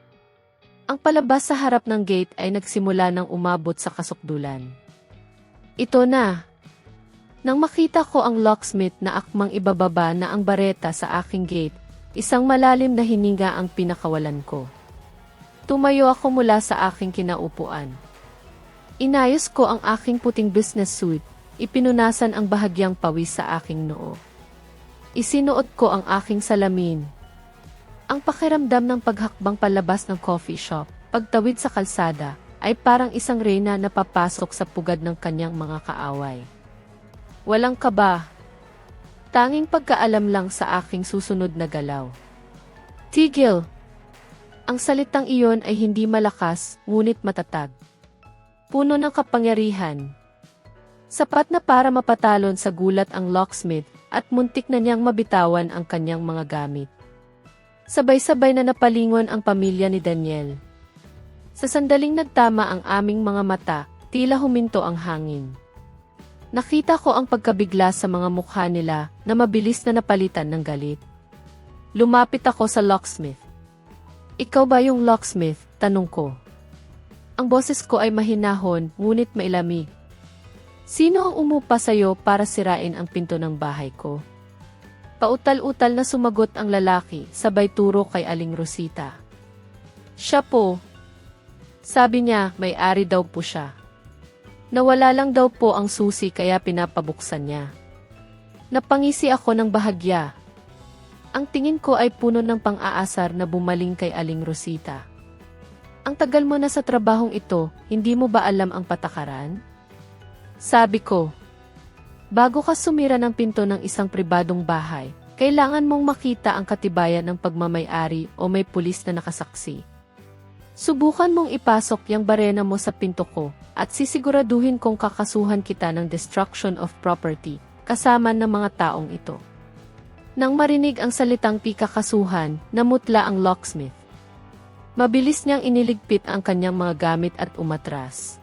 Ang palabas sa harap ng gate ay nagsimula ng umabot sa kasukdulan. Ito na. Nang makita ko ang locksmith na akmang ibababa na ang bareta sa aking gate, isang malalim na hininga ang pinakawalan ko. Tumayo ako mula sa aking kinaupuan. Inayos ko ang aking puting business suit, ipinunasan ang bahagyang pawis sa aking noo. Isinuot ko ang aking salamin. Ang pakiramdam ng paghakbang palabas ng coffee shop, pagtawid sa kalsada, ay parang isang reyna na papasok sa pugad ng kanyang mga kaaway. Walang kaba. Tanging pagkaalam lang sa aking susunod na galaw. Tigil! Ang salitang iyon ay hindi malakas, ngunit matatag. Puno ng kapangyarihan. Sapat na para mapatalon sa gulat ang locksmith at muntik na niyang mabitawan ang kanyang mga gamit. Sabay-sabay na napalingon ang pamilya ni Daniel. Sa sandaling nagtama ang aming mga mata, tila huminto ang hangin. Nakita ko ang pagkabigla sa mga mukha nila na mabilis na napalitan ng galit. Lumapit ako sa locksmith. Ikaw ba yung locksmith? Tanong ko. Ang boses ko ay mahinahon, ngunit mailamig. Sino ang umupa sa'yo para sirain ang pinto ng bahay ko? Pautal-utal na sumagot ang lalaki, sabay turo kay Aling Rosita. Siya po. Sabi niya, may-ari daw po siya. Nawala lang daw po ang susi kaya pinapabuksan niya. Napangisi ako ng bahagya. Ang tingin ko ay puno ng pang-aasar na bumaling kay Aling Rosita. Ang tagal mo na sa trabahong ito, hindi mo ba alam ang patakaran? Sabi ko. Bago ka sumira ng pinto ng isang pribadong bahay, kailangan mong makita ang katibayan ng pagmamay-ari o may pulis na nakasaksi. Subukan mong ipasok yung barena mo sa pinto ko at sisiguraduhin kong kakasuhan kita ng destruction of property kasama ng mga taong ito. Nang marinig ang salitang pikakasuhan, namutla ang locksmith. Mabilis niyang iniligpit ang kanyang mga gamit at umatras.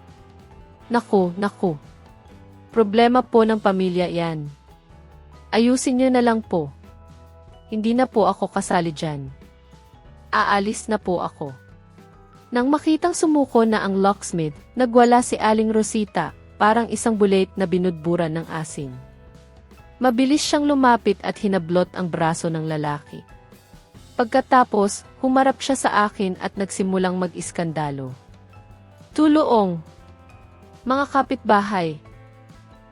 Naku. Problema po ng pamilya yan. Ayusin niyo na lang po. Hindi na po ako kasali dyan. Aalis na po ako. Nang makitang sumuko na ang locksmith, nagwala si Aling Rosita, parang isang bulit na binudburan ng asin. Mabilis siyang lumapit at hinablot ang braso ng lalaki. Pagkatapos, humarap siya sa akin at nagsimulang mag-iskandalo. Tuloong! Mga kapitbahay!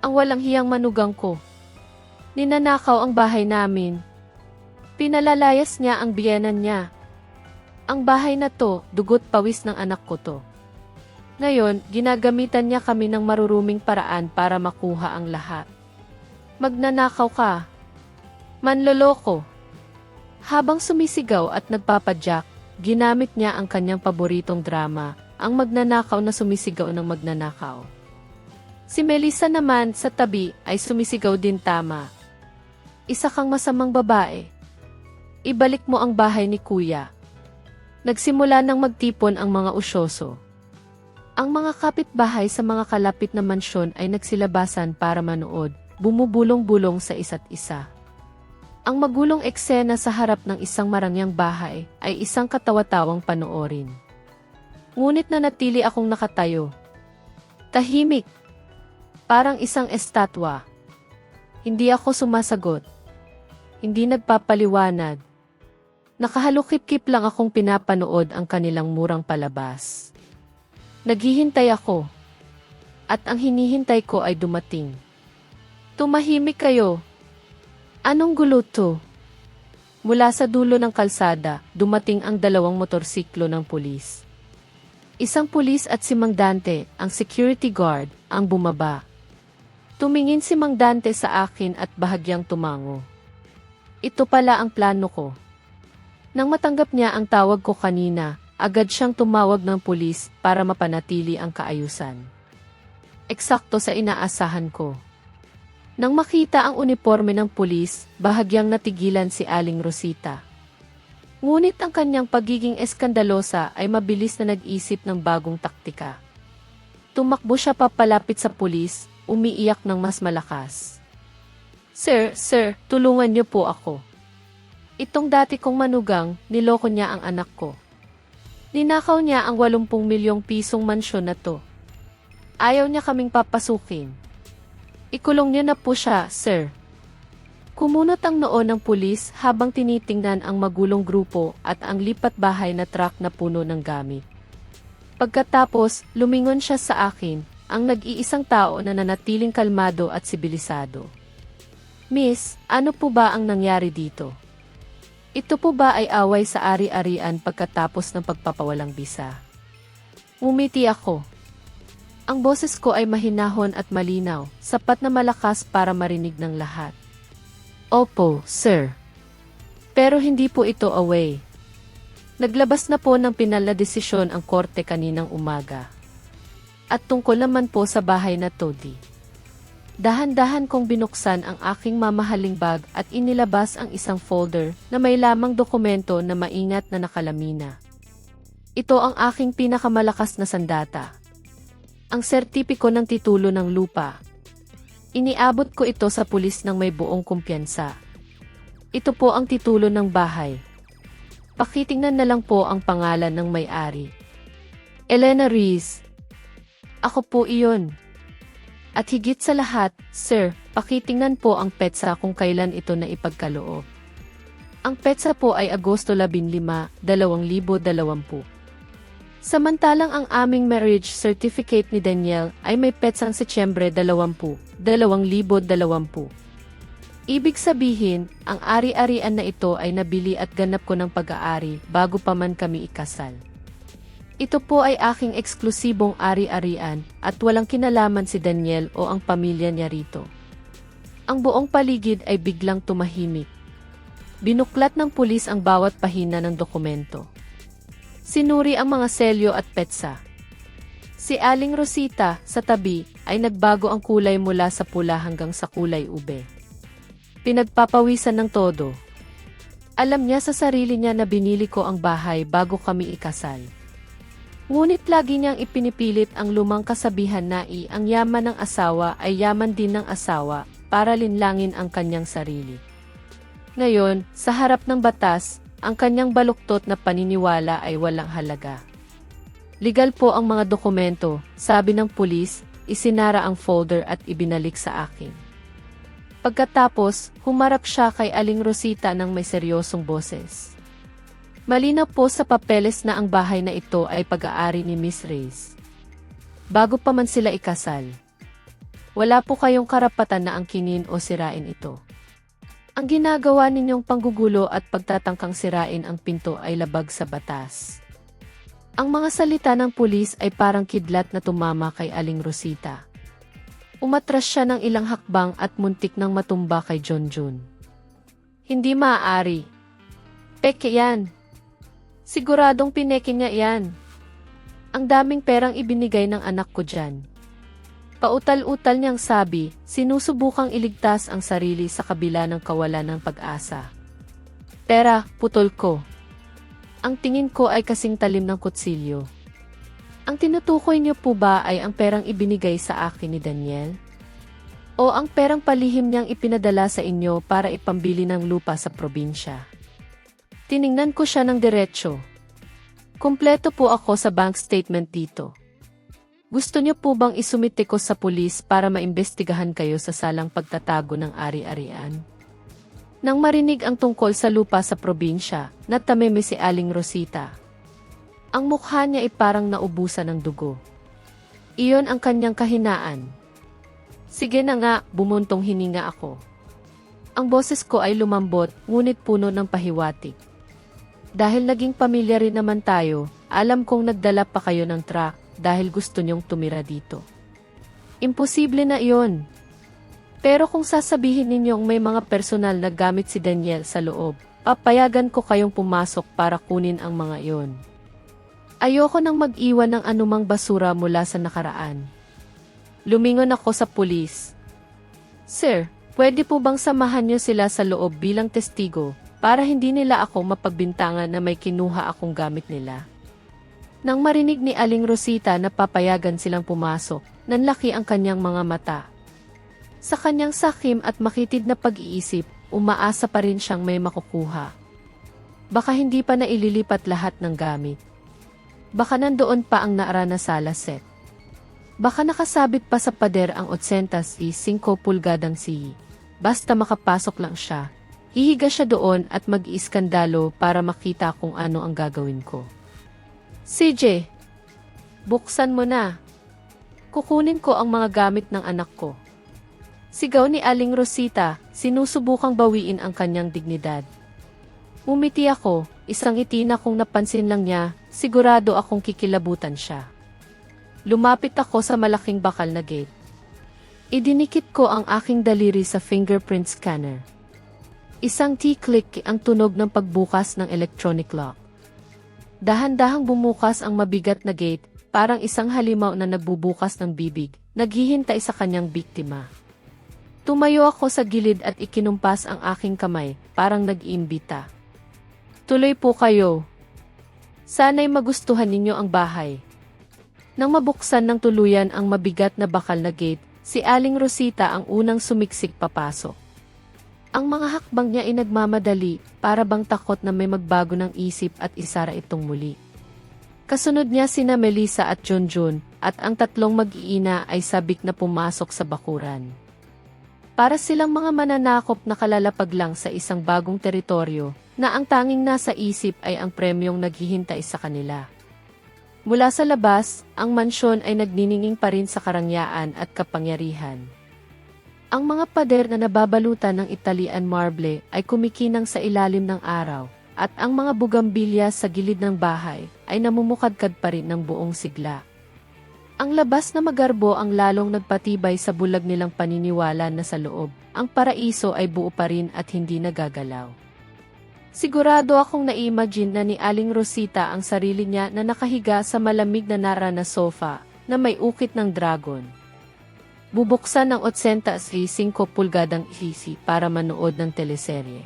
Ang walang hiyang manugang ko. Ninanakaw ang bahay namin. Pinalalayas niya ang biyenan niya. Ang bahay na to, dugot pawis ng anak ko to. Ngayon, ginagamitan niya kami ng maruruming paraan para makuha ang lahat. Magnanakaw ka. Manloloko. Habang sumisigaw at nagpapadyak, ginamit niya ang kanyang paboritong drama, ang magnanakaw na sumisigaw ng magnanakaw. Si Melissa naman sa tabi ay sumisigaw din tama. Isa kang masamang babae. Ibalik mo ang bahay ni Kuya. Nagsimula nang magtipon ang mga usyoso. Ang mga kapitbahay sa mga kalapit na mansyon ay nagsilabasan para manood, bumubulong-bulong sa isa't isa. Ang magulong eksena sa harap ng isang marangyang bahay ay isang katawa-tawang panoorin. Ngunit nanatili akong nakatayo. Tahimik. Parang isang estatwa. Hindi ako sumasagot. Hindi nagpapaliwanag. Nakahalukip-kip lang akong pinapanood ang kanilang murang palabas. Naghihintay ako. At ang hinihintay ko ay dumating. Tumahimik kayo. Anong gulo to? Mula sa dulo ng kalsada, dumating ang dalawang motorsiklo ng pulis. Isang pulis at si Mang Dante, ang security guard, ang bumaba. Tumingin si Mang Dante sa akin at bahagyang tumango. Ito pala ang plano ko. Nang matanggap niya ang tawag ko kanina, agad siyang tumawag ng pulis para mapanatili ang kaayusan. Eksakto sa inaasahan ko. Nang makita ang uniforme ng pulis, bahagyang natigilan si Aling Rosita. Ngunit ang kanyang pagiging eskandalosa ay mabilis na nag-isip ng bagong taktika. Tumakbo siya papalapit sa pulis, umiiyak ng mas malakas. Sir, tulungan niyo po ako. Itong dati kong manugang, niloko niya ang anak ko. Ninakaw niya ang 80 milyong pisong mansyon na to. Ayaw niya kaming papasukin. Ikulong niyo na po siya, sir. Kumunot ang noo ng pulis habang tinitingnan ang magulong grupo at ang lipat bahay na truck na puno ng gamit. Pagkatapos, lumingon siya sa akin, ang nag-iisang tao na nanatiling kalmado at sibilisado. Miss, ano po ba ang nangyari dito? Ito po ba ay away sa ari-arian pagkatapos ng pagpapawalang bisa? Umiti ako. Ang boses ko ay mahinahon at malinaw, sapat na malakas para marinig ng lahat. Opo, sir. Pero hindi po ito away. Naglabas na po ng pinal na desisyon ang korte kaninang umaga. At tungkol naman po sa bahay na to, dahan-dahan kong binuksan ang aking mamahaling bag at inilabas ang isang folder na may lamang dokumento na maingat na nakalamina. Ito ang aking pinakamalakas na sandata. Ang sertipiko ng titulo ng lupa. Iniabot ko ito sa pulis ng may buong kumpiyansa. Ito po ang titulo ng bahay. Pakitingnan na lang po ang pangalan ng may-ari. Elena Reyes. Ako po iyon. At higit sa lahat, sir, pakitingnan po ang petsa kung kailan ito na ipagkaloob. Ang petsa po ay Agosto 15, 2020. Samantalang ang aming marriage certificate ni Daniel ay may petsang Setyembre 20, 2020. Ibig sabihin, ang ari-arian na ito ay nabili at ganap ko ng pag-aari bago pa man kami ikasal. Ito po ay aking eksklusibong ari-arian at walang kinalaman si Daniel o ang pamilya niya rito. Ang buong paligid ay biglang tumahimik. Binuklat ng pulis ang bawat pahina ng dokumento. Sinuri ang mga selyo at petsa. Si Aling Rosita, sa tabi, ay nagbago ang kulay mula sa pula hanggang sa kulay ube. Pinagpapawisan ng todo. Alam niya sa sarili niya na binili ko ang bahay bago kami ikasal. Ngunit lagi niyang ipinipilit ang lumang kasabihan na ang yaman ng asawa ay yaman din ng asawa para linlangin ang kanyang sarili. Ngayon, sa harap ng batas, ang kanyang baluktot na paniniwala ay walang halaga. Legal po ang mga dokumento, sabi ng pulis, isinara ang folder at ibinalik sa akin. Pagkatapos, humarap siya kay Aling Rosita ng may seryosong boses. Malinaw po sa papeles na ang bahay na ito ay pag-aari ni Miss Reyes. Bago pa man sila ikasal. Wala po kayong karapatan na angkinin o sirain ito. Ang ginagawa ninyong panggugulo at pagtatangkang sirain ang pinto ay labag sa batas. Ang mga salita ng pulis ay parang kidlat na tumama kay Aling Rosita. Umatras siya ng ilang hakbang at muntik nang matumba kay Junjun. Hindi maaari. Peke yan. Siguradong pineke niya yan. Ang daming perang ibinigay ng anak ko dyan. Pautal-utal niyang sabi, sinusubukang iligtas ang sarili sa kabila ng kawalan ng pag-asa. Pera, putol ko. Ang tingin ko ay kasing talim ng kutsilyo. Ang tinutukoy niyo po ba ay ang perang ibinigay sa akin ni Daniel? O ang perang palihim niyang ipinadala sa inyo para ipambili ng lupa sa probinsya? Tiningnan ko siya ng diretsyo. Kumpleto po ako sa bank statement dito. Gusto niyo po bang isumite ko sa pulis para maimbestigahan kayo sa salang pagtatago ng ari-arian? Nang marinig ang tungkol sa lupa sa probinsya, natameme si Aling Rosita. Ang mukha niya ay parang naubusan ng dugo. Iyon ang kanyang kahinaan. Sige na nga, bumuntong hininga ako. Ang boses ko ay lumambot, ngunit puno ng pahiwatig. Dahil naging pamilya rin naman tayo, alam kong nagdala pa kayo ng truck dahil gusto niyong tumira dito. Imposible na iyon. Pero kung sasabihin ninyong may mga personal na gamit si Daniel sa loob, papayagan ko kayong pumasok para kunin ang mga iyon. Ayoko nang mag-iwan ng anumang basura mula sa nakaraan. Lumingon ako sa pulis. Sir, pwede po bang samahan niyo sila sa loob bilang testigo para hindi nila ako mapagbintangan na may kinuha akong gamit nila? Nang marinig ni Aling Rosita na papayagan silang pumasok, nanlaki ang kanyang mga mata. Sa kanyang sakim at makitid na pag-iisip, umaasa pa rin siyang may makukuha. Baka hindi pa naililipat lahat ng gamit. Baka nandoon pa ang naara na sala set. Baka nakasabit pa sa pader ang 85 pulgadang siyi. Basta makapasok lang siya, hihiga siya doon at mag-iiskandalo para makita kung ano ang gagawin ko. CJ, buksan mo na. Kukunin ko ang mga gamit ng anak ko. Sigaw ni Aling Rosita, sinusubukang bawiin ang kanyang dignidad. Umiti ako, isang ngiti na kung napansin lang niya, sigurado akong kikilabutan siya. Lumapit ako sa malaking bakal na gate. Idinikit ko ang aking daliri sa fingerprint scanner. Isang T-click ang tunog ng pagbukas ng electronic lock. Dahan-dahang bumukas ang mabigat na gate, parang isang halimaw na nagbubukas ng bibig, naghihintay sa kanyang biktima. Tumayo ako sa gilid at ikinumpas ang aking kamay, parang nag-iimbita. Tuloy po kayo. Sana'y magustuhan ninyo ang bahay. Nang mabuksan ng tuluyan ang mabigat na bakal na gate, si Aling Rosita ang unang sumiksik papasok. Ang mga hakbang niya ay nagmamadali, para bang takot na may magbago ng isip at isara itong muli. Kasunod niya sina Melissa at Junjun, at ang tatlong mag-iina ay sabik na pumasok sa bakuran. Para silang mga mananakop na kalalapag lang sa isang bagong teritoryo, na ang tanging nasa isip ay ang premyong naghihintay sa kanila. Mula sa labas, ang mansyon ay nagnininging pa rin sa karangyaan at kapangyarihan. Ang mga pader na nababalutan ng Italian marble ay kumikinang sa ilalim ng araw, at ang mga bugambilya sa gilid ng bahay ay namumukadkad pa rin ng buong sigla. Ang labas na magarbo ang lalong nagpatibay sa bulag nilang paniniwala na sa loob, ang paraiso ay buo pa rin at hindi nagagalaw. Sigurado akong na-imagine na ni Aling Rosita ang sarili niya na nakahiga sa malamig na nara na sofa na may ukit ng dragon. Bubuksan ng 85 pulgadang PC para manood ng teleserye.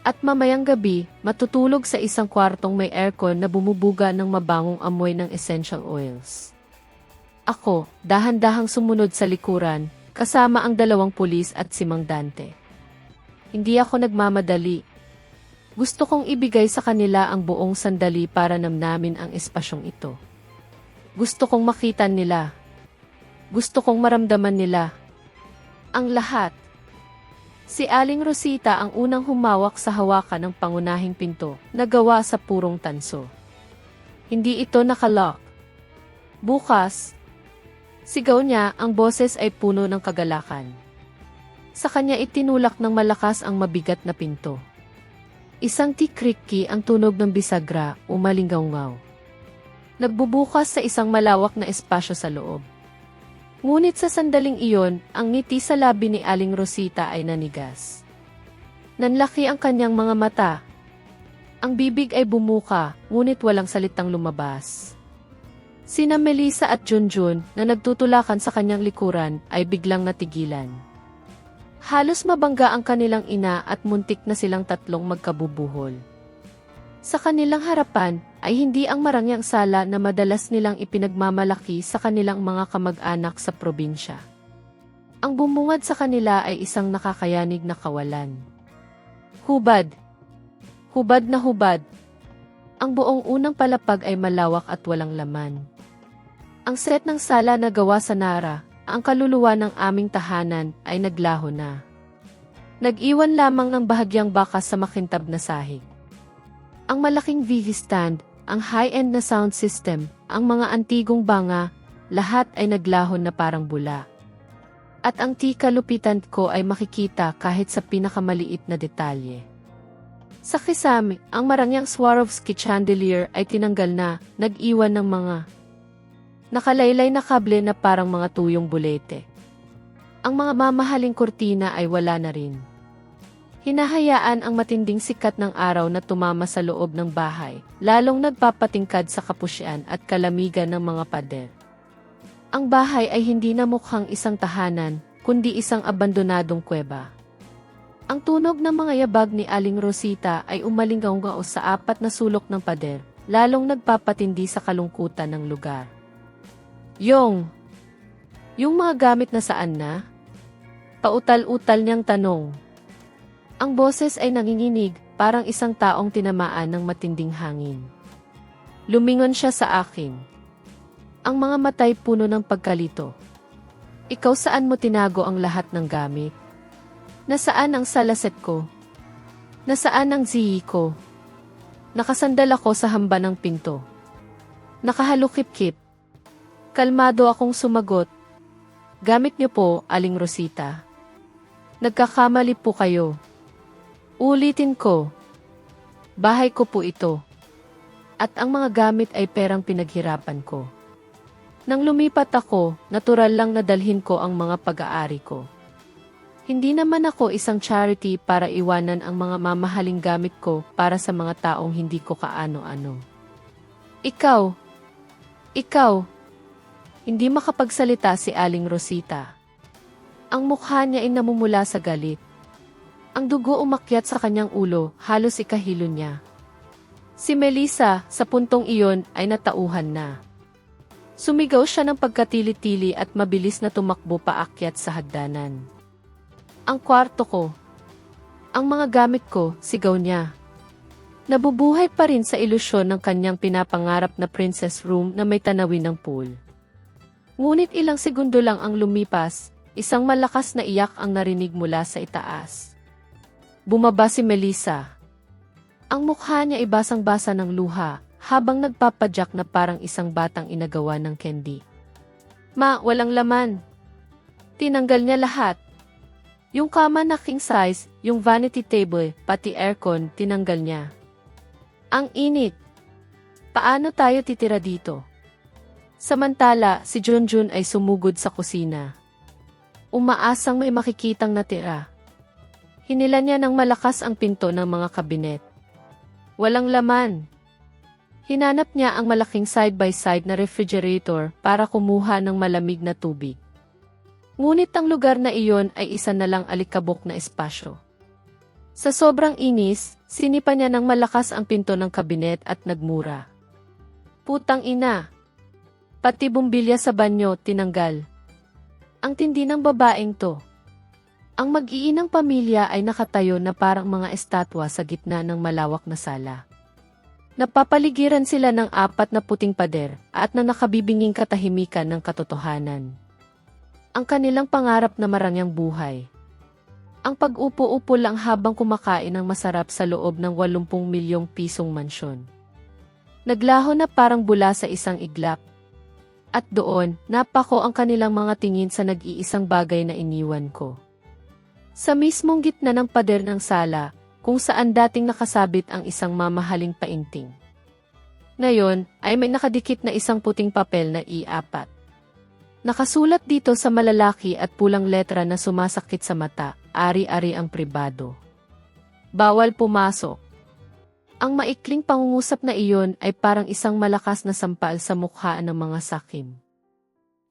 At mamayang gabi, matutulog sa isang kwartong may aircon na bumubuga ng mabangong amoy ng essential oils. Ako, dahan-dahang sumunod sa likuran, kasama ang 2 pulis at si Mang Dante. Hindi ako nagmamadali. Gusto kong ibigay sa kanila ang buong sandali para namnamin ang espasyong ito. Gusto kong makita nila. Gusto kong maramdaman nila. Ang lahat. Si Aling Rosita ang unang humawak sa hawakan ng pangunahing pinto na gawa sa purong tanso. Hindi ito nakalock. Bukas, sigaw niya, ang boses ay puno ng kagalakan. Sa kanya itinulak ng malakas ang mabigat na pinto. Isang tikriki ang tunog ng bisagra, umalinggaw-ngaw. Nagbubukas sa isang malawak na espasyo sa loob. Ngunit sa sandaling iyon, ang ngiti sa labi ni Aling Rosita ay nanigas. Nanlaki ang kanyang mga mata. Ang bibig ay bumuka, ngunit walang salitang lumabas. Sina Melissa at Junjun, na nagtutulakan sa kanyang likuran, ay biglang natigilan. Halos mabangga ang kanilang ina at muntik na silang tatlong magkabubuhol. Sa kanilang harapan, ay hindi ang marangyang sala na madalas nilang ipinagmamalaki sa kanilang mga kamag-anak sa probinsya. Ang bumungad sa kanila ay isang nakakayanig na kawalan. Hubad. Hubad na hubad. Ang buong unang palapag ay malawak at walang laman. Ang set ng sala na gawa sa nara, ang kaluluwa ng aming tahanan ay naglaho na. Nag-iwan lamang ng bahagyang bakas sa makintab na sahig. Ang malaking TV stand, ang high-end na sound system, ang mga antigong banga, lahat ay naglahon na parang bula. At ang tikalupitan ko ay makikita kahit sa pinakamaliit na detalye. Sa kisame, ang marangyang Swarovski chandelier ay tinanggal na, nag-iwan ng mga nakalaylay na kable na parang mga tuyong bulete. Ang mga mamahaling kurtina ay wala na rin. Hinahayaan ang matinding sikat ng araw na tumama sa loob ng bahay, lalong nagpapatingkad sa kapusyan at kalamigan ng mga pader. Ang bahay ay hindi na mukhang isang tahanan, kundi isang abandonadong kuweba. Ang tunog ng mga yabag ni Aling Rosita ay umalinggaw sa 4 na sulok ng pader, lalong nagpapatindi sa kalungkutan ng lugar. Yung mga gamit na saan na? Pautal-utal niyang tanong. Ang boses ay nanginginig, parang isang taong tinamaan ng matinding hangin. Lumingon siya sa akin. Ang mga matay puno ng pagkalito. Ikaw, saan mo tinago ang lahat ng gamit? Nasaan ang salaset ko? Nasaan ang zihi ko? Nakasandal ako sa hamba ng pinto. Nakahalukip-kip. Kalmado akong sumagot. Gamit niyo po, Aling Rosita. Nagkakamali po kayo. Ulitin ko. Bahay ko po ito. At ang mga gamit ay perang pinaghirapan ko. Nang lumipat ako, natural lang na dalhin ko ang mga pag-aari ko. Hindi naman ako isang charity para iwanan ang mga mamahaling gamit ko para sa mga taong hindi ko kaano-ano. Ikaw, hindi makapagsalita si Aling Rosita. Ang mukha niya ay namumula sa galit. Ang dugo umakyat sa kanyang ulo, halos ikahilo niya. Si Melissa, sa puntong iyon, ay natauhan na. Sumigaw siya ng pagkatili-tili at mabilis na tumakbo paakyat sa hagdanan. Ang kwarto ko. Ang mga gamit ko, sigaw niya. Nabubuhay pa rin sa ilusyon ng kanyang pinapangarap na princess room na may tanawin ng pool. Ngunit ilang segundo lang ang lumipas, isang malakas na iyak ang narinig mula sa itaas. Bumaba si Melissa. Ang mukha niya ay basang-basa ng luha, habang nagpapadyak na parang isang batang inagawa ng candy. Ma, walang laman. Tinanggal niya lahat. Yung kama na king size, yung vanity table, pati aircon, tinanggal niya. Ang init. Paano tayo titira dito? Samantala, si Junjun ay sumugod sa kusina. Umaasang may makikitang natira. Hinila niya ng malakas ang pinto ng mga kabinet. Walang laman. Hinanap niya ang malaking side-by-side na refrigerator para kumuha ng malamig na tubig. Ngunit ang lugar na iyon ay isa na lang alikabok na espasyo. Sa sobrang inis, sinipa niya ng malakas ang pinto ng kabinet at nagmura. Putang ina! Pati bumbilya sa banyo tinanggal. Ang tindi ng babaeng to. Ang mag-iinang pamilya ay nakatayo na parang mga estatwa sa gitna ng malawak na sala. Napapaligiran sila ng 4 na puting pader at na nakabibinging katahimikan ng katotohanan. Ang kanilang pangarap na marangyang buhay. Ang pag-upo-upo lang habang kumakain ng masarap sa loob ng 80 milyong pisong mansyon. Naglaho na parang bula sa isang iglap. At doon, napako ang kanilang mga tingin sa nag-iisang bagay na iniwan ko. Sa mismong gitna ng pader ng sala, kung saan dating nakasabit ang isang mamahaling painting. Ngayon, ay may nakadikit na isang puting papel na I4. Nakasulat dito sa malalaki at pulang letra na sumasakit sa mata, ari-ari ang pribado. Bawal pumasok. Ang maikling pangungusap na iyon ay parang isang malakas na sampal sa mukha ng mga sakim.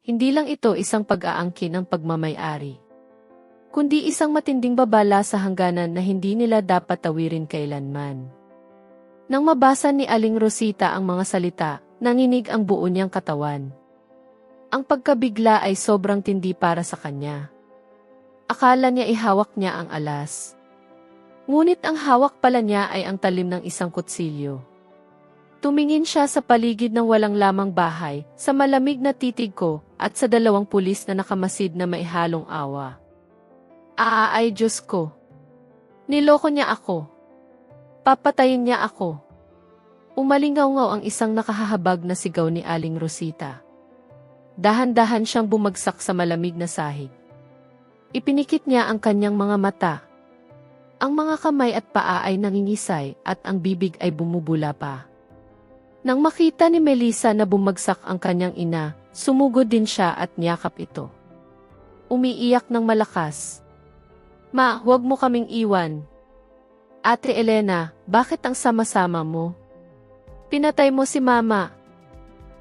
Hindi lang ito isang pag-aangkin ng pagmamay-ari, kundi isang matinding babala sa hangganan na hindi nila dapat tawirin kailanman. Nang mabasa ni Aling Rosita ang mga salita, nanginig ang buo niyang katawan. Ang pagkabigla ay sobrang tindi para sa kanya. Akala niya ihawak niya ang alas. Ngunit ang hawak pala niya ay ang talim ng isang kutsilyo. Tumingin siya sa paligid ng walang lamang bahay, sa malamig na titig ko, at sa 2 pulis na nakamasid na may halong awa. Ay Diyos ko! Niloko niya ako. Papatayin niya ako. Umalingaw-ngaw ang isang nakahahabag na sigaw ni Aling Rosita. Dahan-dahan siyang bumagsak sa malamig na sahig. Ipinikit niya ang kanyang mga mata. Ang mga kamay at paa ay nangingisay at ang bibig ay bumubula pa. Nang makita ni Melissa na bumagsak ang kanyang ina, sumugod din siya at niyakap ito. Umiiyak ng malakas. Ma, huwag mo kaming iwan. Ate Elena, bakit ang sama-sama mo? Pinatay mo si Mama.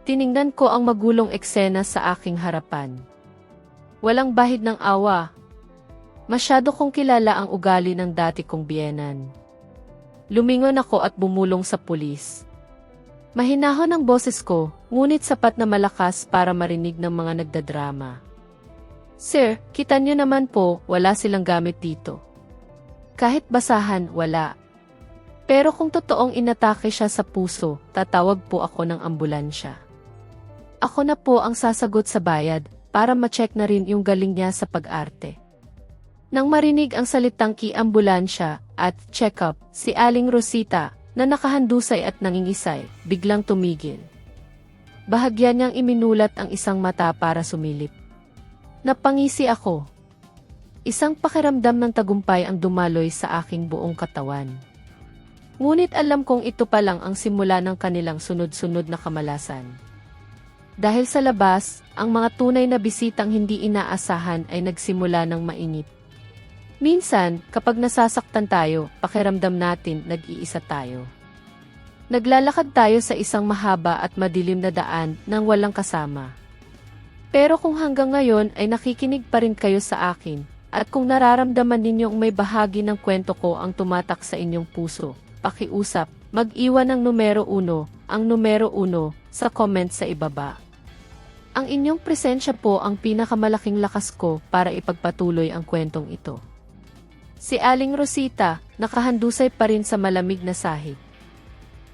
Tiningnan ko ang magulong eksena sa aking harapan. Walang bahid ng awa. Masyado kong kilala ang ugali ng dati kong biyenan. Lumingon ako at bumulong sa pulis. Mahinahon ang boses ko, ngunit sapat na malakas para marinig ng mga nagdadrama. Sir, kita niyo naman po, wala silang gamit dito. Kahit basahan, wala. Pero kung totoong inatake siya sa puso, tatawag po ako ng ambulansya. Ako na po ang sasagot sa bayad, para ma-check na rin yung galing niya sa pag-arte. Nang marinig ang salitang ki-ambulansya at check-up, si Aling Rosita, na nakahandusay at nangingisay, biglang tumigil. Bahagya niyang iminulat ang isang mata para sumilip. Napangisi ako. Isang pakiramdam ng tagumpay ang dumaloy sa aking buong katawan. Ngunit alam kong ito pa lang ang simula ng kanilang sunod-sunod na kamalasan. Dahil sa labas, ang mga tunay na bisitang hindi inaasahan ay nagsimula ng mainit. Minsan, kapag nasasaktan tayo, pakiramdam natin nag-iisa tayo. Naglalakad tayo sa isang mahaba at madilim na daan nang walang kasama. Pero kung hanggang ngayon ay nakikinig pa rin kayo sa akin, at kung nararamdaman ninyong may bahagi ng kwento ko ang tumatak sa inyong puso, pakiusap, mag-iwan ng numero 1, ang numero 1, sa comment sa ibaba. Ang inyong presensya po ang pinakamalaking lakas ko para ipagpatuloy ang kwentong ito. Si Aling Rosita, nakahandusay pa rin sa malamig na sahig.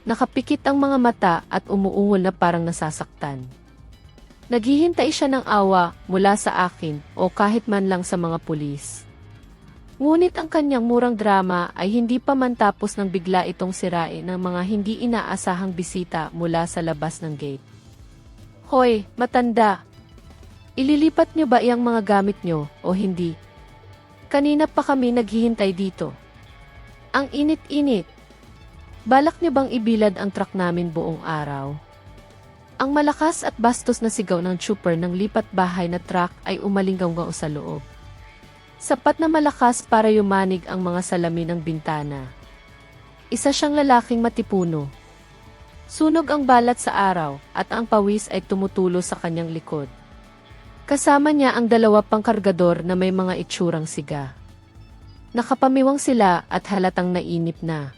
Nakapikit ang mga mata at umuungol na parang nasasaktan. Naghihintay siya ng awa mula sa akin o kahit man lang sa mga pulis. Ngunit ang kanyang murang drama ay hindi pa man tapos nang bigla itong sirain ng mga hindi inaasahang bisita mula sa labas ng gate. Hoy, matanda! Ililipat niyo ba iyang mga gamit niyo o hindi? Kanina pa kami naghihintay dito. Ang init-init. Balak niyo bang ibilad ang truck namin buong araw? Ang malakas at bastos na sigaw ng trooper ng lipat bahay na truck ay umalinggaw sa loob. Sapat na malakas para yumanig ang mga salamin ng bintana. Isa siyang lalaking matipuno. Sunog ang balat sa araw at ang pawis ay tumutulo sa kanyang likod. Kasama niya ang dalawa pang kargador na may mga itsurang siga. Nakapamiwang sila at halatang nainip na.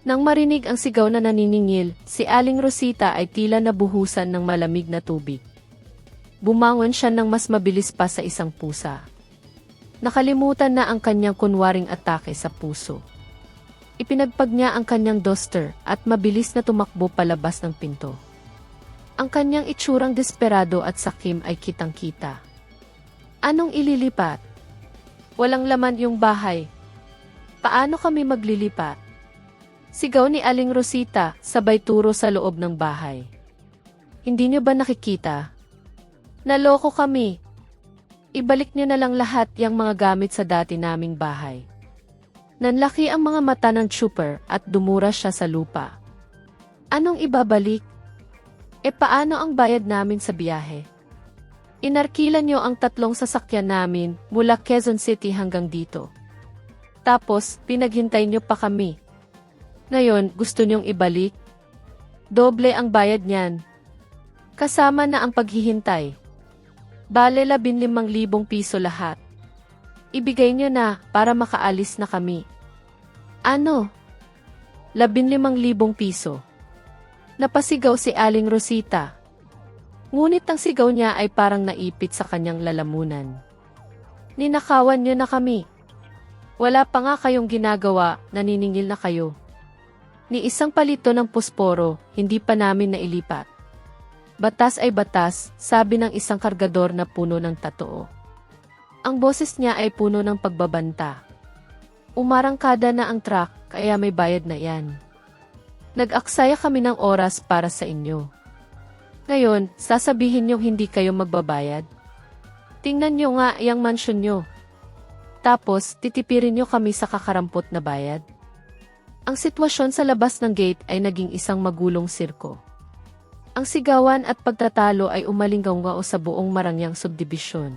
Nang marinig ang sigaw na naniningil, si Aling Rosita ay tila nabuhusan ng malamig na tubig. Bumangon siya ng mas mabilis pa sa isang pusa. Nakalimutan na ang kanyang kunwaring atake sa puso. Ipinagpag niya ang kanyang duster at mabilis na tumakbo palabas ng pinto. Ang kanyang itsurang desperado at sakim ay kitang-kita. Anong ililipat? Walang laman yung bahay. Paano kami maglilipat? Sigaw ni Aling Rosita, sabay turo sa loob ng bahay. Hindi niyo ba nakikita? Naloko kami. Ibalik niyo na lang lahat yung mga gamit sa dati naming bahay. Nanlaki ang mga mata ng trooper at dumura siya sa lupa. Anong ibabalik? Paano ang bayad namin sa biyahe? Inarkilan niyo ang 3 sasakyan namin mula Quezon City hanggang dito. Tapos, pinaghintay niyo pa kami. Ngayon, gusto niyong ibalik? Doble ang bayad niyan. Kasama na ang paghihintay. Bale 15,000 piso lahat. Ibigay niyo na para makaalis na kami. Ano? 15,000 piso. Napasigaw si Aling Rosita. Ngunit ang sigaw niya ay parang naipit sa kanyang lalamunan. Ninakawan niyo na kami. Wala pa nga kayong ginagawa, naniningil na kayo. Ni isang palito ng posporo, hindi pa namin nailipat. Batas ay batas, sabi ng isang kargador na puno ng tatoo. Ang boses niya ay puno ng pagbabanta. Umarangkada na ang truck, kaya may bayad na yan. Nag-aksaya kami ng oras para sa inyo. Ngayon, sasabihin niyong hindi kayo magbabayad? Tingnan niyo nga yung mansyon niyo. Tapos, titipirin niyo kami sa kakarampot na bayad. Ang sitwasyon sa labas ng gate ay naging isang magulong sirko. Ang sigawan at pagtatalo ay umalinggaw sa buong Marangyang subdibisyon.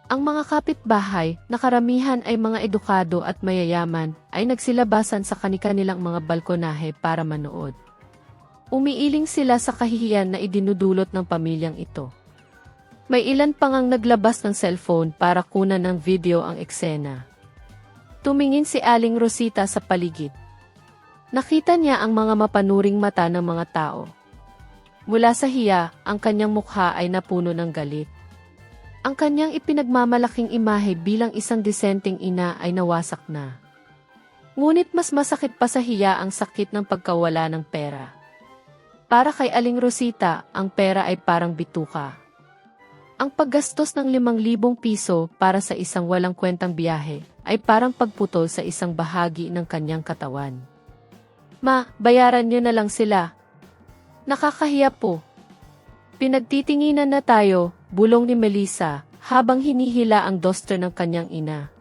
Ang mga kapitbahay, na karamihan ay mga edukado at mayayaman, ay nagsilabasan sa kani-kanilang mga balkonahe para manood. Umiiling sila sa kahihiyan na idinudulot ng pamilyang ito. May ilan pa ngang naglabas ng cellphone para kunan ng video ang eksena. Tumingin si Aling Rosita sa paligid. Nakita niya ang mga mapanuring mata ng mga tao. Mula sa hiya, ang kanyang mukha ay napuno ng galit. Ang kanyang ipinagmamalaking imahe bilang isang disenteng ina ay nawasak na. Ngunit mas masakit pa sa hiya ang sakit ng pagkawala ng pera. Para kay Aling Rosita, ang pera ay parang bituka. Ang paggastos ng 5,000 piso para sa isang walang kwentang biyahe ay parang pagputol sa isang bahagi ng kanyang katawan. Ma, bayaran niyo na lang sila. Nakakahiya po. Pinagtitinginan na tayo, bulong ni Melissa, habang hinihila ang duster ng kanyang ina.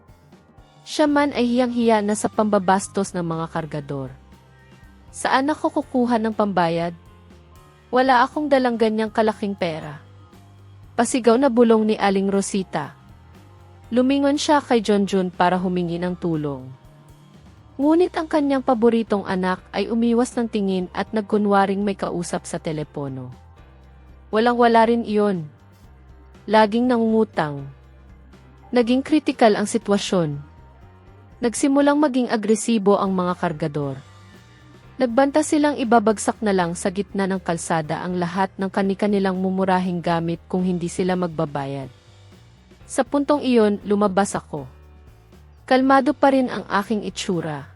Siya man ay hiyang-hiya na sa pambabastos ng mga kargador. Saan ako kukuha ng pambayad? Wala akong dalang ganyang kalaking pera. Pasigaw na bulong ni Aling Rosita. Lumingon siya kay Junjun para humingi ng tulong. Ngunit ang kanyang paboritong anak ay umiwas ng tingin at nagkunwaring may kausap sa telepono. Walang-wala rin iyon. Laging nangungutang. Naging kritikal ang sitwasyon. Nagsimulang maging agresibo ang mga kargador. Nagbanta silang ibabagsak na lang sa gitna ng kalsada ang lahat ng kani-kanilang mumurahing gamit kung hindi sila magbabayad. Sa puntong iyon, lumabas ako. Kalmado pa rin ang aking itsura.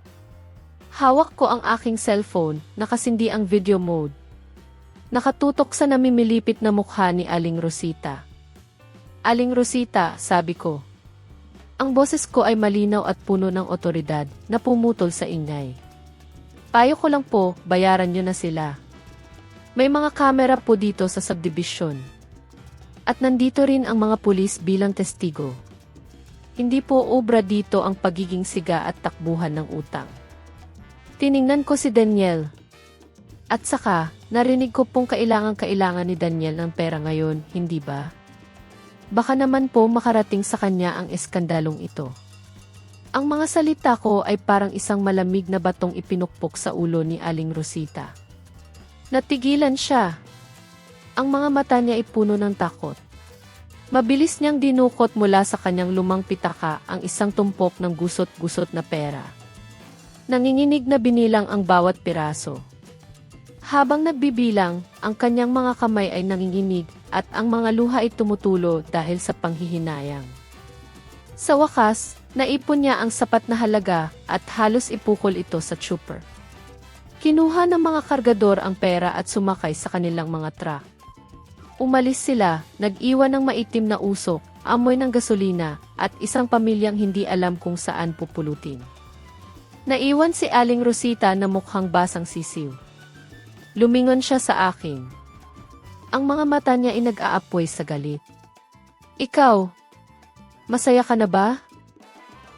Hawak ko ang aking cellphone, nakasindi ang video mode. Nakatutok sa namimilipit na mukha ni Aling Rosita. Aling Rosita, sabi ko. Ang boses ko ay malinaw at puno ng otoridad na pumutol sa ingay. Payo ko lang po, bayaran nyo na sila. May mga kamera po dito sa subdivision. At nandito rin ang mga pulis bilang testigo. Hindi po obra dito ang pagiging siga at takbuhan ng utang. Tiningnan ko si Daniel. At saka, narinig ko pong kailangan ni Daniel ng pera ngayon, hindi ba? Baka naman po makarating sa kanya ang eskandalong ito. Ang mga salita ko ay parang isang malamig na batong ipinukpok sa ulo ni Aling Rosita. Natigilan siya. Ang mga mata niya ay puno ng takot. Mabilis niyang dinukot mula sa kanyang lumang pitaka ang isang tumpok ng gusot-gusot na pera. Nanginginig na binilang ang bawat piraso. Habang nagbibilang, ang kanyang mga kamay ay nanginginig at ang mga luha ay tumutulo dahil sa panghihinayang. Sa wakas, naipon niya ang sapat na halaga at halos ipukol ito sa trooper. Kinuha ng mga kargador ang pera at sumakay sa kanilang mga truck. Umalis sila, nag-iwan ng maitim na usok, amoy ng gasolina, at isang pamilyang hindi alam kung saan pupulutin. Naiwan si Aling Rosita na mukhang basang sisiw. Lumingon siya sa akin. Ang mga mata niya ay nag-aapoy sa galit. Ikaw, masaya ka na ba?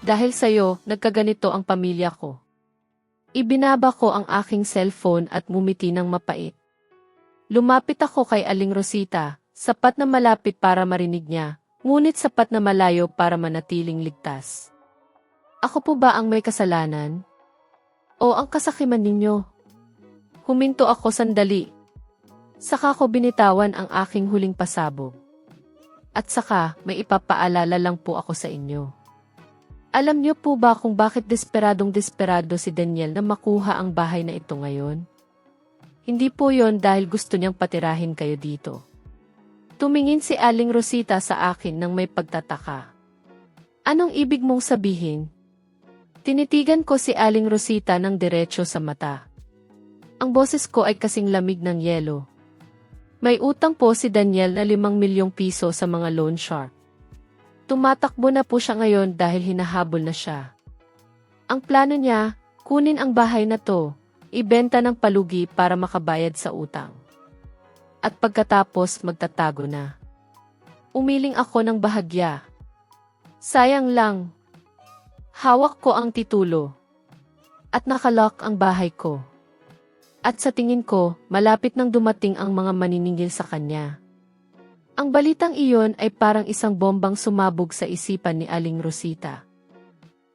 Dahil sa'yo, nagkaganito ang pamilya ko. Ibinaba ko ang aking cellphone at ngumiti ng mapait. Lumapit ako kay Aling Rosita, sapat na malapit para marinig niya, ngunit sapat na malayo para manatiling ligtas. Ako po ba ang may kasalanan? O ang kasakiman ninyo? Huminto ako sandali. Saka ko binitawan ang aking huling pasabog. At saka, may ipapaalala lang po ako sa inyo. Alam niyo po ba kung bakit desperadong si Daniel na makuha ang bahay na ito ngayon? Hindi po yon dahil gusto niyang patirahin kayo dito. Tumingin si Aling Rosita sa akin nang may pagtataka. Anong ibig mong sabihin? Tinitigan ko si Aling Rosita ng diretso sa mata. Ang boses ko ay kasing lamig ng yelo. May utang po si Daniel na 5 milyong piso sa mga loan shark. Tumatakbo na po siya ngayon dahil hinahabol na siya. Ang plano niya, kunin ang bahay na to, ibenta ng palugi para makabayad sa utang. At pagkatapos magtatago na. Umiling ako ng bahagya. Sayang lang. Hawak ko ang titulo. At nakalock ang bahay ko. At sa tingin ko, malapit nang dumating ang mga maniningil sa kanya. Ang balitang iyon ay parang isang bombang sumabog sa isipan ni Aling Rosita.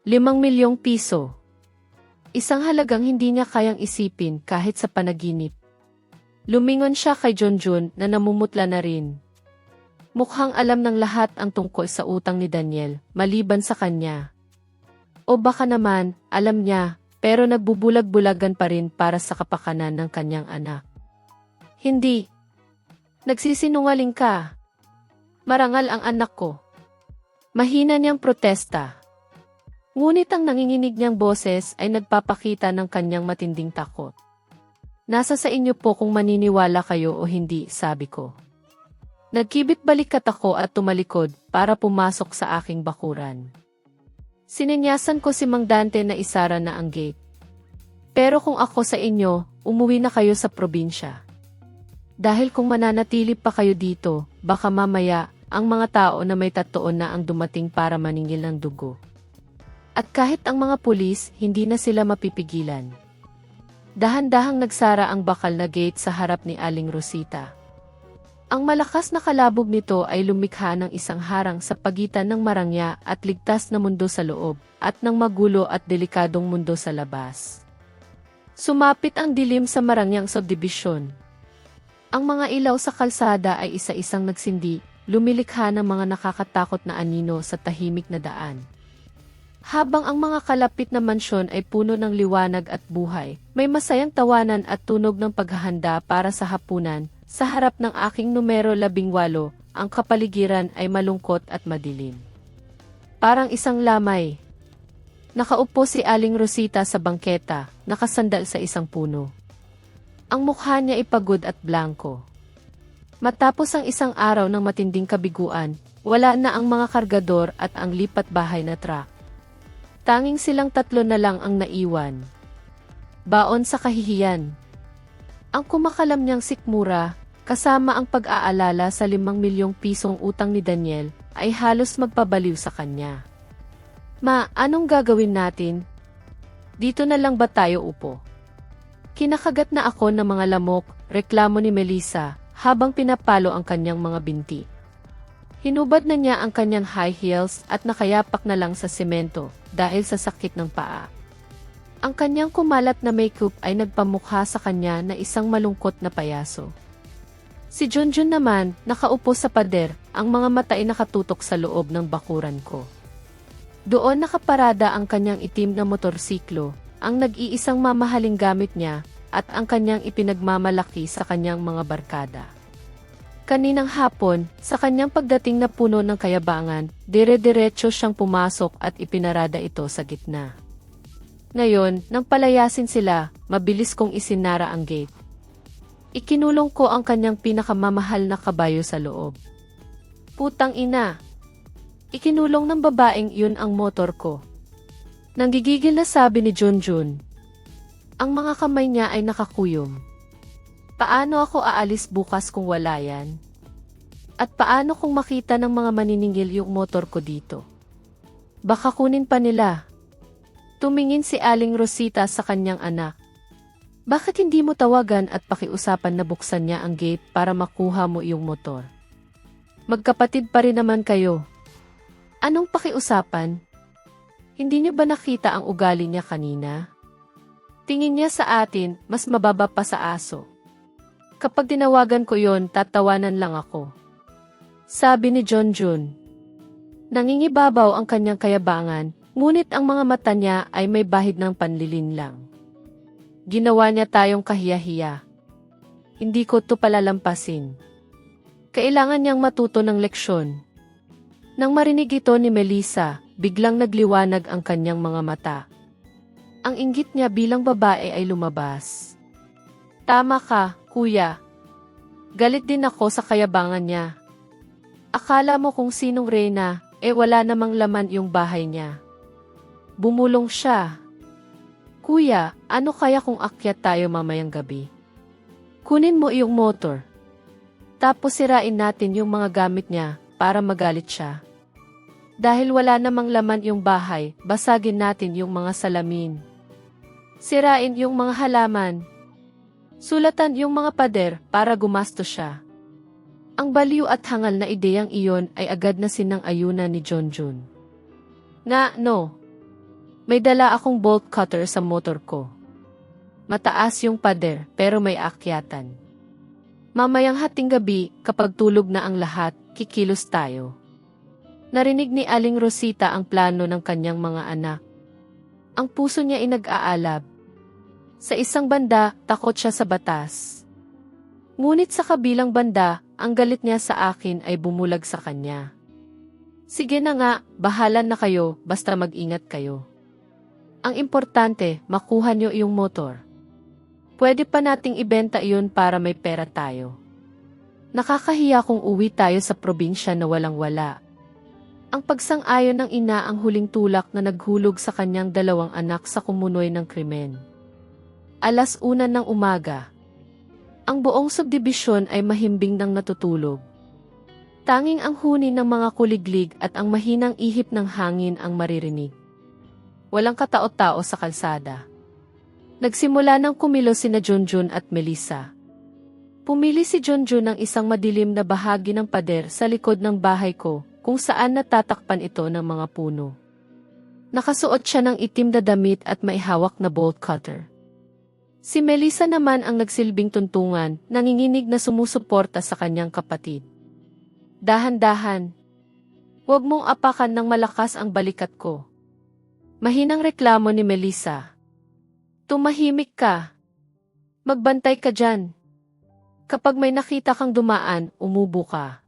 5 milyong piso. Isang halagang hindi niya kayang isipin kahit sa panaginip. Lumingon siya kay Junjun na namumutla na rin. Mukhang alam ng lahat ang tungkol sa utang ni Daniel, maliban sa kanya. O baka naman, alam niya, pero nagbubulag-bulagan pa rin para sa kapakanan ng kanyang anak. Hindi. Nagsisinungaling ka. Marangal ang anak ko. Mahina niyang protesta. Ngunit ang nanginginig niyang boses ay nagpapakita ng kanyang matinding takot. Nasa sa inyo po kung maniniwala kayo o hindi, sabi ko. Nagkibit balikat ako at tumalikod para pumasok sa aking bakuran. Sininyasan ko si Mang Dante na isara na ang gate. Pero kung ako sa inyo, umuwi na kayo sa probinsya. Dahil kung mananatili pa kayo dito, baka mamaya, ang mga tao na may tatoon na ang dumating para maningil ng dugo. At kahit ang mga pulis, hindi na sila mapipigilan. Dahan-dahang nagsara ang bakal na gate sa harap ni Aling Rosita. Ang malakas na kalabog nito ay lumikha ng isang harang sa pagitan ng marangya at ligtas na mundo sa loob, at ng magulo at delikadong mundo sa labas. Sumapit ang dilim sa marangyang subdivision. Ang mga ilaw sa kalsada ay isa-isang nagsindi, lumilikha ng mga nakakatakot na anino sa tahimik na daan. Habang ang mga kalapit na mansyon ay puno ng liwanag at buhay, may masayang tawanan at tunog ng paghahanda para sa hapunan. Sa harap ng aking numero 18, ang kapaligiran ay malungkot at madilim. Parang isang lamay. Nakaupo si Aling Rosita sa bangketa, nakasandal sa isang puno. Ang mukha niya ay pagod at blanko. Matapos ang isang araw ng matinding kabiguan, wala na ang mga kargador at ang lipat bahay na truck. Tanging silang tatlo na lang ang naiwan. Baon sa kahihiyan. Ang kumakalam niyang sikmura, kasama ang pag-aalala sa 5 milyong pisong utang ni Daniel, ay halos magpabaliw sa kanya. Ma, anong gagawin natin? Dito na lang ba tayo upo? Kinakagat na ako ng mga lamok, reklamo ni Melissa, habang pinapalo ang kanyang mga binti. Hinubad na niya ang kanyang high heels at nakayapak na lang sa semento dahil sa sakit ng paa. Ang kanyang kumalat na makeup ay nagpamukha sa kanya na isang malungkot na payaso. Si Junjun naman, nakaupo sa pader, ang mga mata ay nakatutok sa loob ng bakuran ko. Doon nakaparada ang kanyang itim na motorsiklo, ang nag-iisang mamahaling gamit niya, at ang kanyang ipinagmamalaki sa kanyang mga barkada. Kaninang hapon, sa kanyang pagdating na puno ng kayabangan, dire-diretso siyang pumasok at ipinarada ito sa gitna. Ngayon, nang palayasin sila, mabilis kong isinara ang gate. Ikinulong ko ang kanyang pinakamamahal na kabayo sa loob. Putang ina! Ikinulong ng babaeng yun ang motor ko. Nanggigigil na sabi ni Junjun. Ang mga kamay niya ay nakakuyom. Paano ako aalis bukas kung wala yan? At paano kung makita ng mga maniningil yung motor ko dito? Baka kunin pa nila. Tumingin si Aling Rosita sa kanyang anak. Bakit hindi mo tawagan at pakiusapan na buksan niya ang gate para makuha mo iyong motor? Magkapatid pa rin naman kayo. Anong pakiusapan? Hindi niyo ba nakita ang ugali niya kanina? Tingin niya sa atin, mas mababa pa sa aso. Kapag tinawagan ko yon, tatawanan lang ako. Sabi ni Junjun. Nangingibabaw ang kanyang kayabangan, ngunit ang mga mata niya ay may bahid ng panlilinlang. Ginawa niya tayong kahiya-hiya. Hindi ko to palalampasin. Kailangan niyang matuto ng leksyon. Nang marinig ito ni Melissa, biglang nagliwanag ang kanyang mga mata. Ang inggit niya bilang babae ay lumabas. Tama ka, kuya. Galit din ako sa kayabangan niya. Akala mo kung sinong reyna, wala namang laman yung bahay niya. Bumulong siya. Kuya, ano kaya kung akyat tayo mamayang gabi? Kunin mo iyong motor. Tapos sirain natin yung mga gamit niya para magalit siya. Dahil wala namang laman yung bahay, basagin natin yung mga salamin. Sirain yung mga halaman. Sulatan yung mga pader para gumasto siya. Ang baliw at hangal na ideyang iyon ay agad na sinang-ayunan ni Junjun. Nga, no. May dala akong bolt cutter sa motor ko. Mataas yung pader pero may akyatan. Mamayang hating gabi, kapag tulog na ang lahat, kikilos tayo. Narinig ni Aling Rosita ang plano ng kanyang mga anak. Ang puso niya ay nag-aalab. Sa isang banda, takot siya sa batas. Ngunit sa kabilang banda, ang galit niya sa akin ay bumulag sa kanya. Sige na nga, bahala na kayo, basta mag-ingat kayo. Ang importante, makuha niyo yung motor. Pwede pa nating ibenta iyon para may pera tayo. Nakakahiya kung uwi tayo sa probinsya na walang-wala. Ang pagsang-ayon ng ina ang huling tulak na naghulog sa kanyang 2 anak sa kumunoy ng krimen. 1:00 ng umaga. Ang buong subdibisyon ay mahimbing nang natutulog. Tanging ang huni ng mga kuliglig at ang mahinang ihip ng hangin ang maririnig. Walang katao-tao sa kalsada. Nagsimula ng kumilos sina Junjun at Melissa. Pumili si Junjun ng isang madilim na bahagi ng pader sa likod ng bahay ko, kung saan natatakpan ito ng mga puno. Nakasuot siya ng itim na damit at may hawak na bolt cutter. Si Melissa naman ang nagsilbing tuntungan, nanginginig na sumusuporta sa kanyang kapatid. Dahan-dahan. Huwag mong apakan ng malakas ang balikat ko. Mahinang reklamo ni Melissa. Tumahimik ka. Magbantay ka dyan. Kapag may nakita kang dumaan, umubo ka.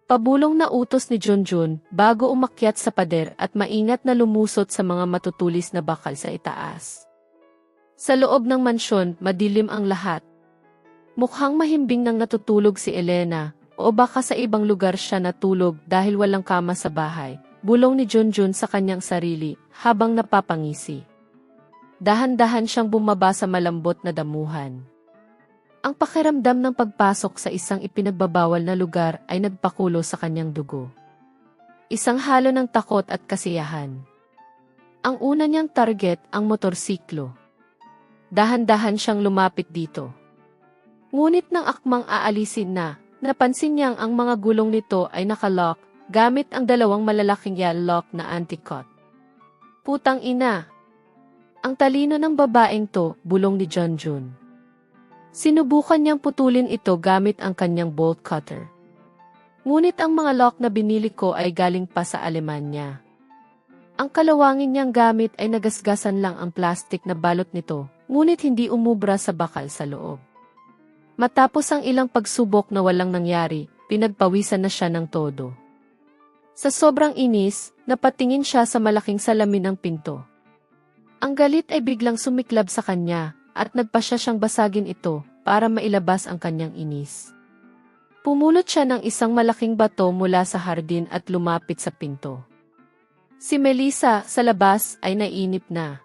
Pabulong na utos ni Junjun bago umakyat sa pader at maingat na lumusot sa mga matutulis na bakal sa itaas. Sa loob ng mansyon, madilim ang lahat. Mukhang mahimbing nang natutulog si Elena, o baka sa ibang lugar siya natulog dahil walang kama sa bahay, bulong ni Junjun sa kanyang sarili habang napapangisi. Dahan-dahan siyang bumaba sa malambot na damuhan. Ang pakiramdam ng pagpasok sa isang ipinagbabawal na lugar ay nagpakulo sa kanyang dugo. Isang halo ng takot at kasiyahan. Ang una niyang target ang motorsiklo. Dahan-dahan siyang lumapit dito. Ngunit nang akmang aalisin na, napansin niyang ang mga gulong nito ay nakalock gamit ang dalawang malalaking lock na anti-cut. Putang ina! Ang talino ng babaeng to, bulong ni Junjun. Sinubukan niyang putulin ito gamit ang kanyang bolt cutter. Ngunit ang mga lock na binili ko ay galing pa sa Alemanya. Ang kalawangin niyang gamit ay nagasgasan lang ang plastik na balot nito, ngunit hindi umubra sa bakal sa loob. Matapos ang ilang pagsubok na walang nangyari, pinagpawisan na siya ng todo. Sa sobrang inis, napatingin siya sa malaking salamin ng pinto. Ang galit ay biglang sumiklab sa kanya, at nagpasya siyang basagin ito para mailabas ang kanyang inis. Pumulot siya ng isang malaking bato mula sa hardin at lumapit sa pinto. Si Melissa sa labas ay nainip na.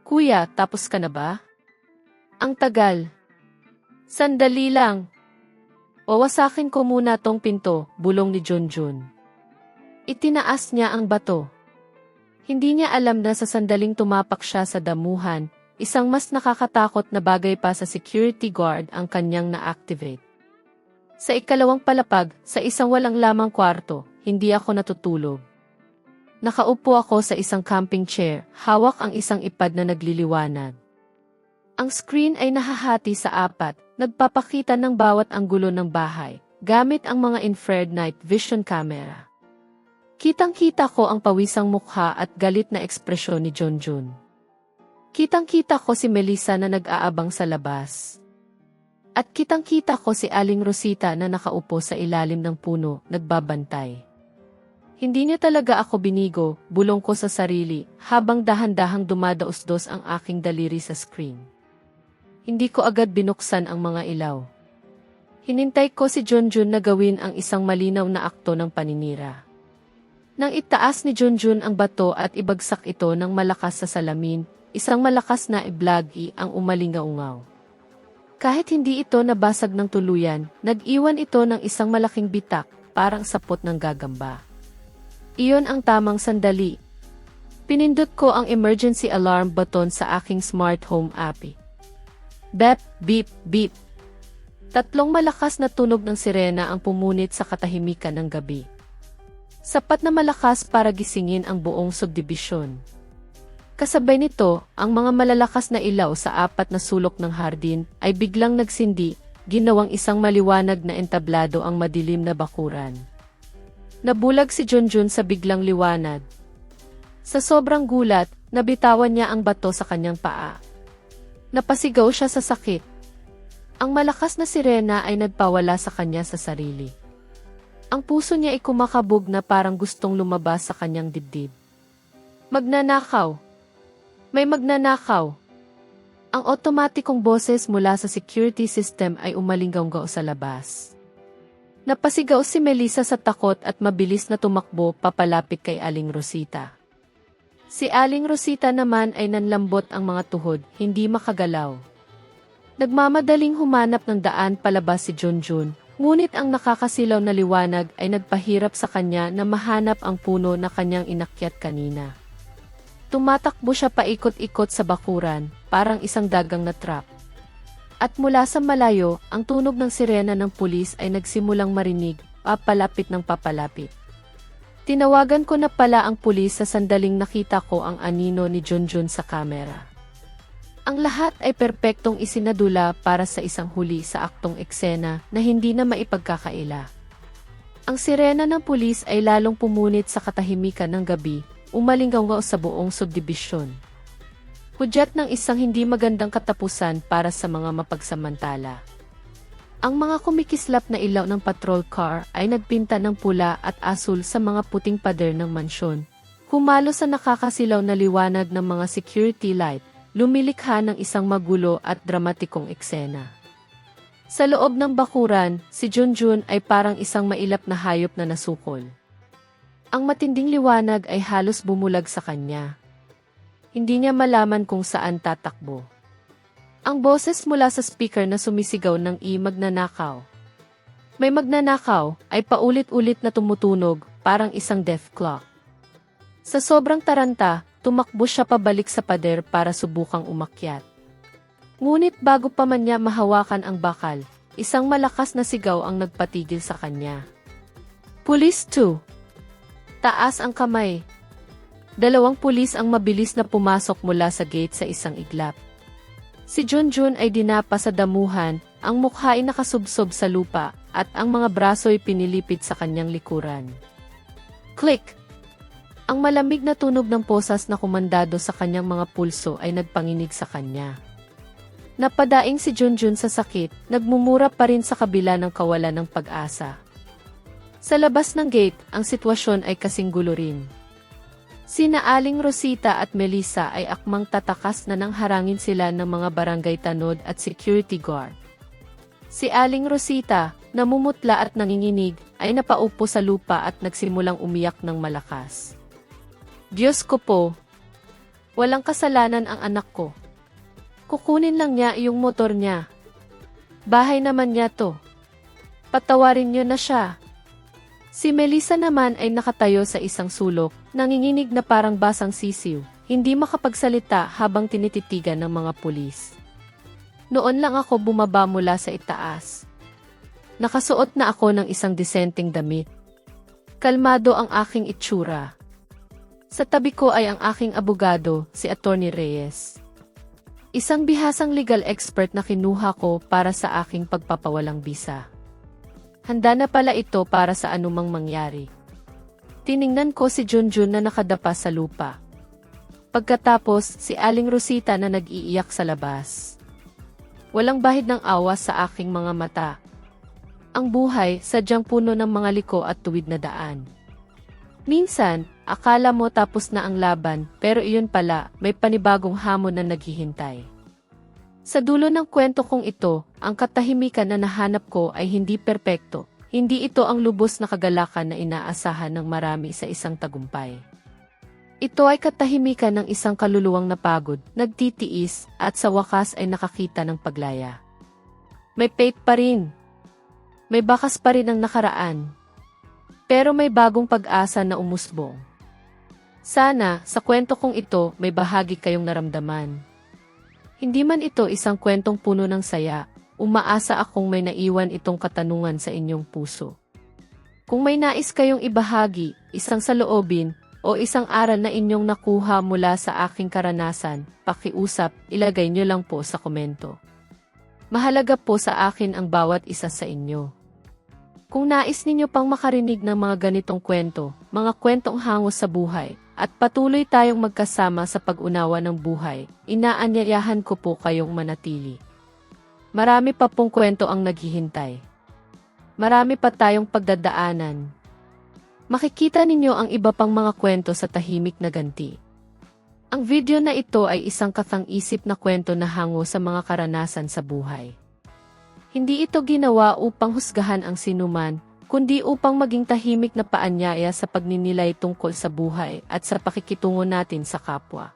Kuya, tapos ka na ba? Ang tagal. Sandali lang. Wawasakin ko muna tong pinto, bulong ni Junjun. Itinaas niya ang bato. Hindi niya alam na sa sandaling tumapak siya sa damuhan, isang mas nakakatakot na bagay pa sa security guard ang kanyang na-activate. Sa ikalawang palapag, sa isang walang lamang kwarto, hindi ako natutulog. Nakaupo ako sa isang camping chair, hawak ang isang ipad na nagliliwanag. Ang screen ay nahahati sa apat, nagpapakita ng bawat anggulo ng bahay, gamit ang mga infrared night vision camera. Kitang-kita ko ang pawisang mukha at galit na ekspresyon ni Junjun. Kitang-kita ko si Melissa na nag-aabang sa labas. At kitang-kita ko si Aling Rosita na nakaupo sa ilalim ng puno, nagbabantay. Hindi niya talaga ako binigo, bulong ko sa sarili, habang dahan-dahang dumadaos-dos ang aking daliri sa screen. Hindi ko agad binuksan ang mga ilaw. Hinintay ko si Junjun na gawin ang isang malinaw na akto ng paninira. Nang itaas ni Junjun ang bato at ibagsak ito ng malakas sa salamin, isang malakas na iblagi ang umalingaungaw. Kahit hindi ito nabasag ng tuluyan, nag-iwan ito ng isang malaking bitak, parang sapot ng gagamba. Iyon ang tamang sandali. Pinindot ko ang emergency alarm button sa aking smart home app. Beep, beep, beep. Tatlong malakas na tunog ng sirena ang pumunit sa katahimikan ng gabi. Sapat na malakas para gisingin ang buong subdibisyon. Kasabay nito, ang mga malalakas na ilaw sa apat na sulok ng hardin ay biglang nagsindi, ginawang isang maliwanag na entablado ang madilim na bakuran. Nabulag si Junjun sa biglang liwanag. Sa sobrang gulat, nabitawan niya ang bato sa kanyang paa. Napasigaw siya sa sakit. Ang malakas na sirena ay nagpawala sa kanya sa sarili. Ang puso niya ay kumakabog na parang gustong lumabas sa kanyang dibdib. Magnanakaw! May magnanakaw! Ang otomatikong boses mula sa security system ay umalinggaw sa labas. Napasigaw si Melissa sa takot at mabilis na tumakbo papalapit kay Aling Rosita. Si Aling Rosita naman ay nanlambot ang mga tuhod, hindi makagalaw. Nagmamadaling humanap ng daan palabas si Junjun, ngunit ang nakakasilaw na liwanag ay nagpahirap sa kanya na mahanap ang puno na kanyang inakyat kanina. Tumatakbo siya paikot-ikot sa bakuran, parang isang dagang na trap. At mula sa malayo, ang tunog ng sirena ng pulis ay nagsimulang marinig, papalapit ng papalapit. Tinawagan ko na pala ang pulis sa sandaling nakita ko ang anino ni Junjun sa kamera. Ang lahat ay perpektong isinadula para sa isang huli sa aktong eksena na hindi na maipagkakaila. Ang sirena ng pulis ay lalong pumunit sa katahimikan ng gabi, umalinggaw sa buong subdibisyon. Hudyat ng isang hindi magandang katapusan para sa mga mapagsamantala. Ang mga kumikislap na ilaw ng patrol car ay nagpinta ng pula at asul sa mga puting pader ng mansyon. Humalo sa nakakasilaw na liwanag ng mga security light, lumilikha ng isang magulo at dramatikong eksena. Sa loob ng bakuran, si Junjun ay parang isang mailap na hayop na nasukol. Ang matinding liwanag ay halos bumulag sa kanya. Hindi niya malaman kung saan tatakbo. Ang boses mula sa speaker na sumisigaw ng magnanakaw. May magnanakaw ay paulit-ulit na tumutunog, parang isang death clock. Sa sobrang taranta, tumakbo siya pabalik sa pader para subukang umakyat. Ngunit bago pa man niya mahawakan ang bakal, isang malakas na sigaw ang nagpatigil sa kanya. Police 2! Taas ang kamay. 2 pulis ang mabilis na pumasok mula sa gate sa isang iglap. Si Junjun ay dinapa sa damuhan, ang mukha ay nakasubsob sa lupa, at ang mga braso ay pinilipit sa kanyang likuran. Click! Ang malamig na tunog ng posas na kumandado sa kanyang mga pulso ay nagpanginig sa kanya. Napadaing si Junjun sa sakit, nagmumura pa rin sa kabila ng kawalan ng pag-asa. Sa labas ng gate, ang sitwasyon ay kasing gulo rin. Sina Aling Rosita at Melissa ay akmang tatakas na nang harangin sila ng mga barangay tanod at security guard. Si Aling Rosita, namumutla at nanginginig, ay napaupo sa lupa at nagsimulang umiyak ng malakas. Diyos ko po! Walang kasalanan ang anak ko. Kukunin lang niya yung motor niya. Bahay naman niya to. Patawarin niyo na siya. Si Melissa naman ay nakatayo sa isang sulok, nanginginig na parang basang sisiw, hindi makapagsalita habang tinititigan ng mga pulis. Noon lang ako bumaba mula sa itaas. Nakasuot na ako ng isang disenteng damit. Kalmado ang aking itsura. Sa tabi ko ay ang aking abogado, si Attorney Reyes. Isang bihasang legal expert na kinuha ko para sa aking pagpapawalang bisa. Handa na pala ito para sa anumang mangyari. Tiningnan ko si Junjun na nakadapa sa lupa. Pagkatapos, si Aling Rosita na nag-iiyak sa labas. Walang bahid ng awa sa aking mga mata. Ang buhay, sadyang puno ng mga liko at tuwid na daan. Minsan, akala mo tapos na ang laban, pero iyon pala, may panibagong hamon na naghihintay. Sa dulo ng kwento kong ito, ang katahimikan na nahanap ko ay hindi perpekto. Hindi ito ang lubos na kagalakan na inaasahan ng marami sa isang tagumpay. Ito ay katahimikan ng isang kaluluwang napagod, nagtitiis, at sa wakas ay nakakita ng paglaya. May faith pa rin. May bakas pa rin ang nakaraan. Pero may bagong pag-asa na umusbong. Sana, sa kwento kong ito, may bahagi kayong naramdaman. Hindi man ito isang kwentong puno ng saya, umaasa akong may naiwan itong katanungan sa inyong puso. Kung may nais kayong ibahagi, isang saloobin, o isang aral na inyong nakuha mula sa aking karanasan, pakiusap, ilagay nyo lang po sa komento. Mahalaga po sa akin ang bawat isa sa inyo. Kung nais ninyo pang makarinig ng mga ganitong kwento, mga kwentong hangos sa buhay, at patuloy tayong magkasama sa pag-unawa ng buhay, inaanyayahan ko po kayong manatili. Marami pa pong kwento ang naghihintay. Marami pa tayong pagdadaanan. Makikita ninyo ang iba pang mga kwento sa Tahimik na Ganti. Ang video na ito ay isang kakang-isip na kwento na hango sa mga karanasan sa buhay. Hindi ito ginawa upang husgahan ang sinuman, kundi upang maging tahimik na paanyaya sa pagninilay tungkol sa buhay at sa pakikitungo natin sa kapwa.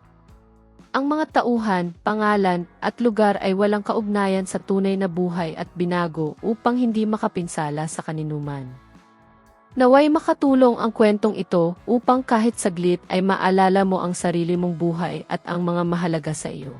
Ang mga tauhan, pangalan, at lugar ay walang kaugnayan sa tunay na buhay at binago upang hindi makapinsala sa kaninuman. Naway makatulong ang kwentong ito upang kahit saglit ay maalala mo ang sarili mong buhay at ang mga mahalaga sa iyo.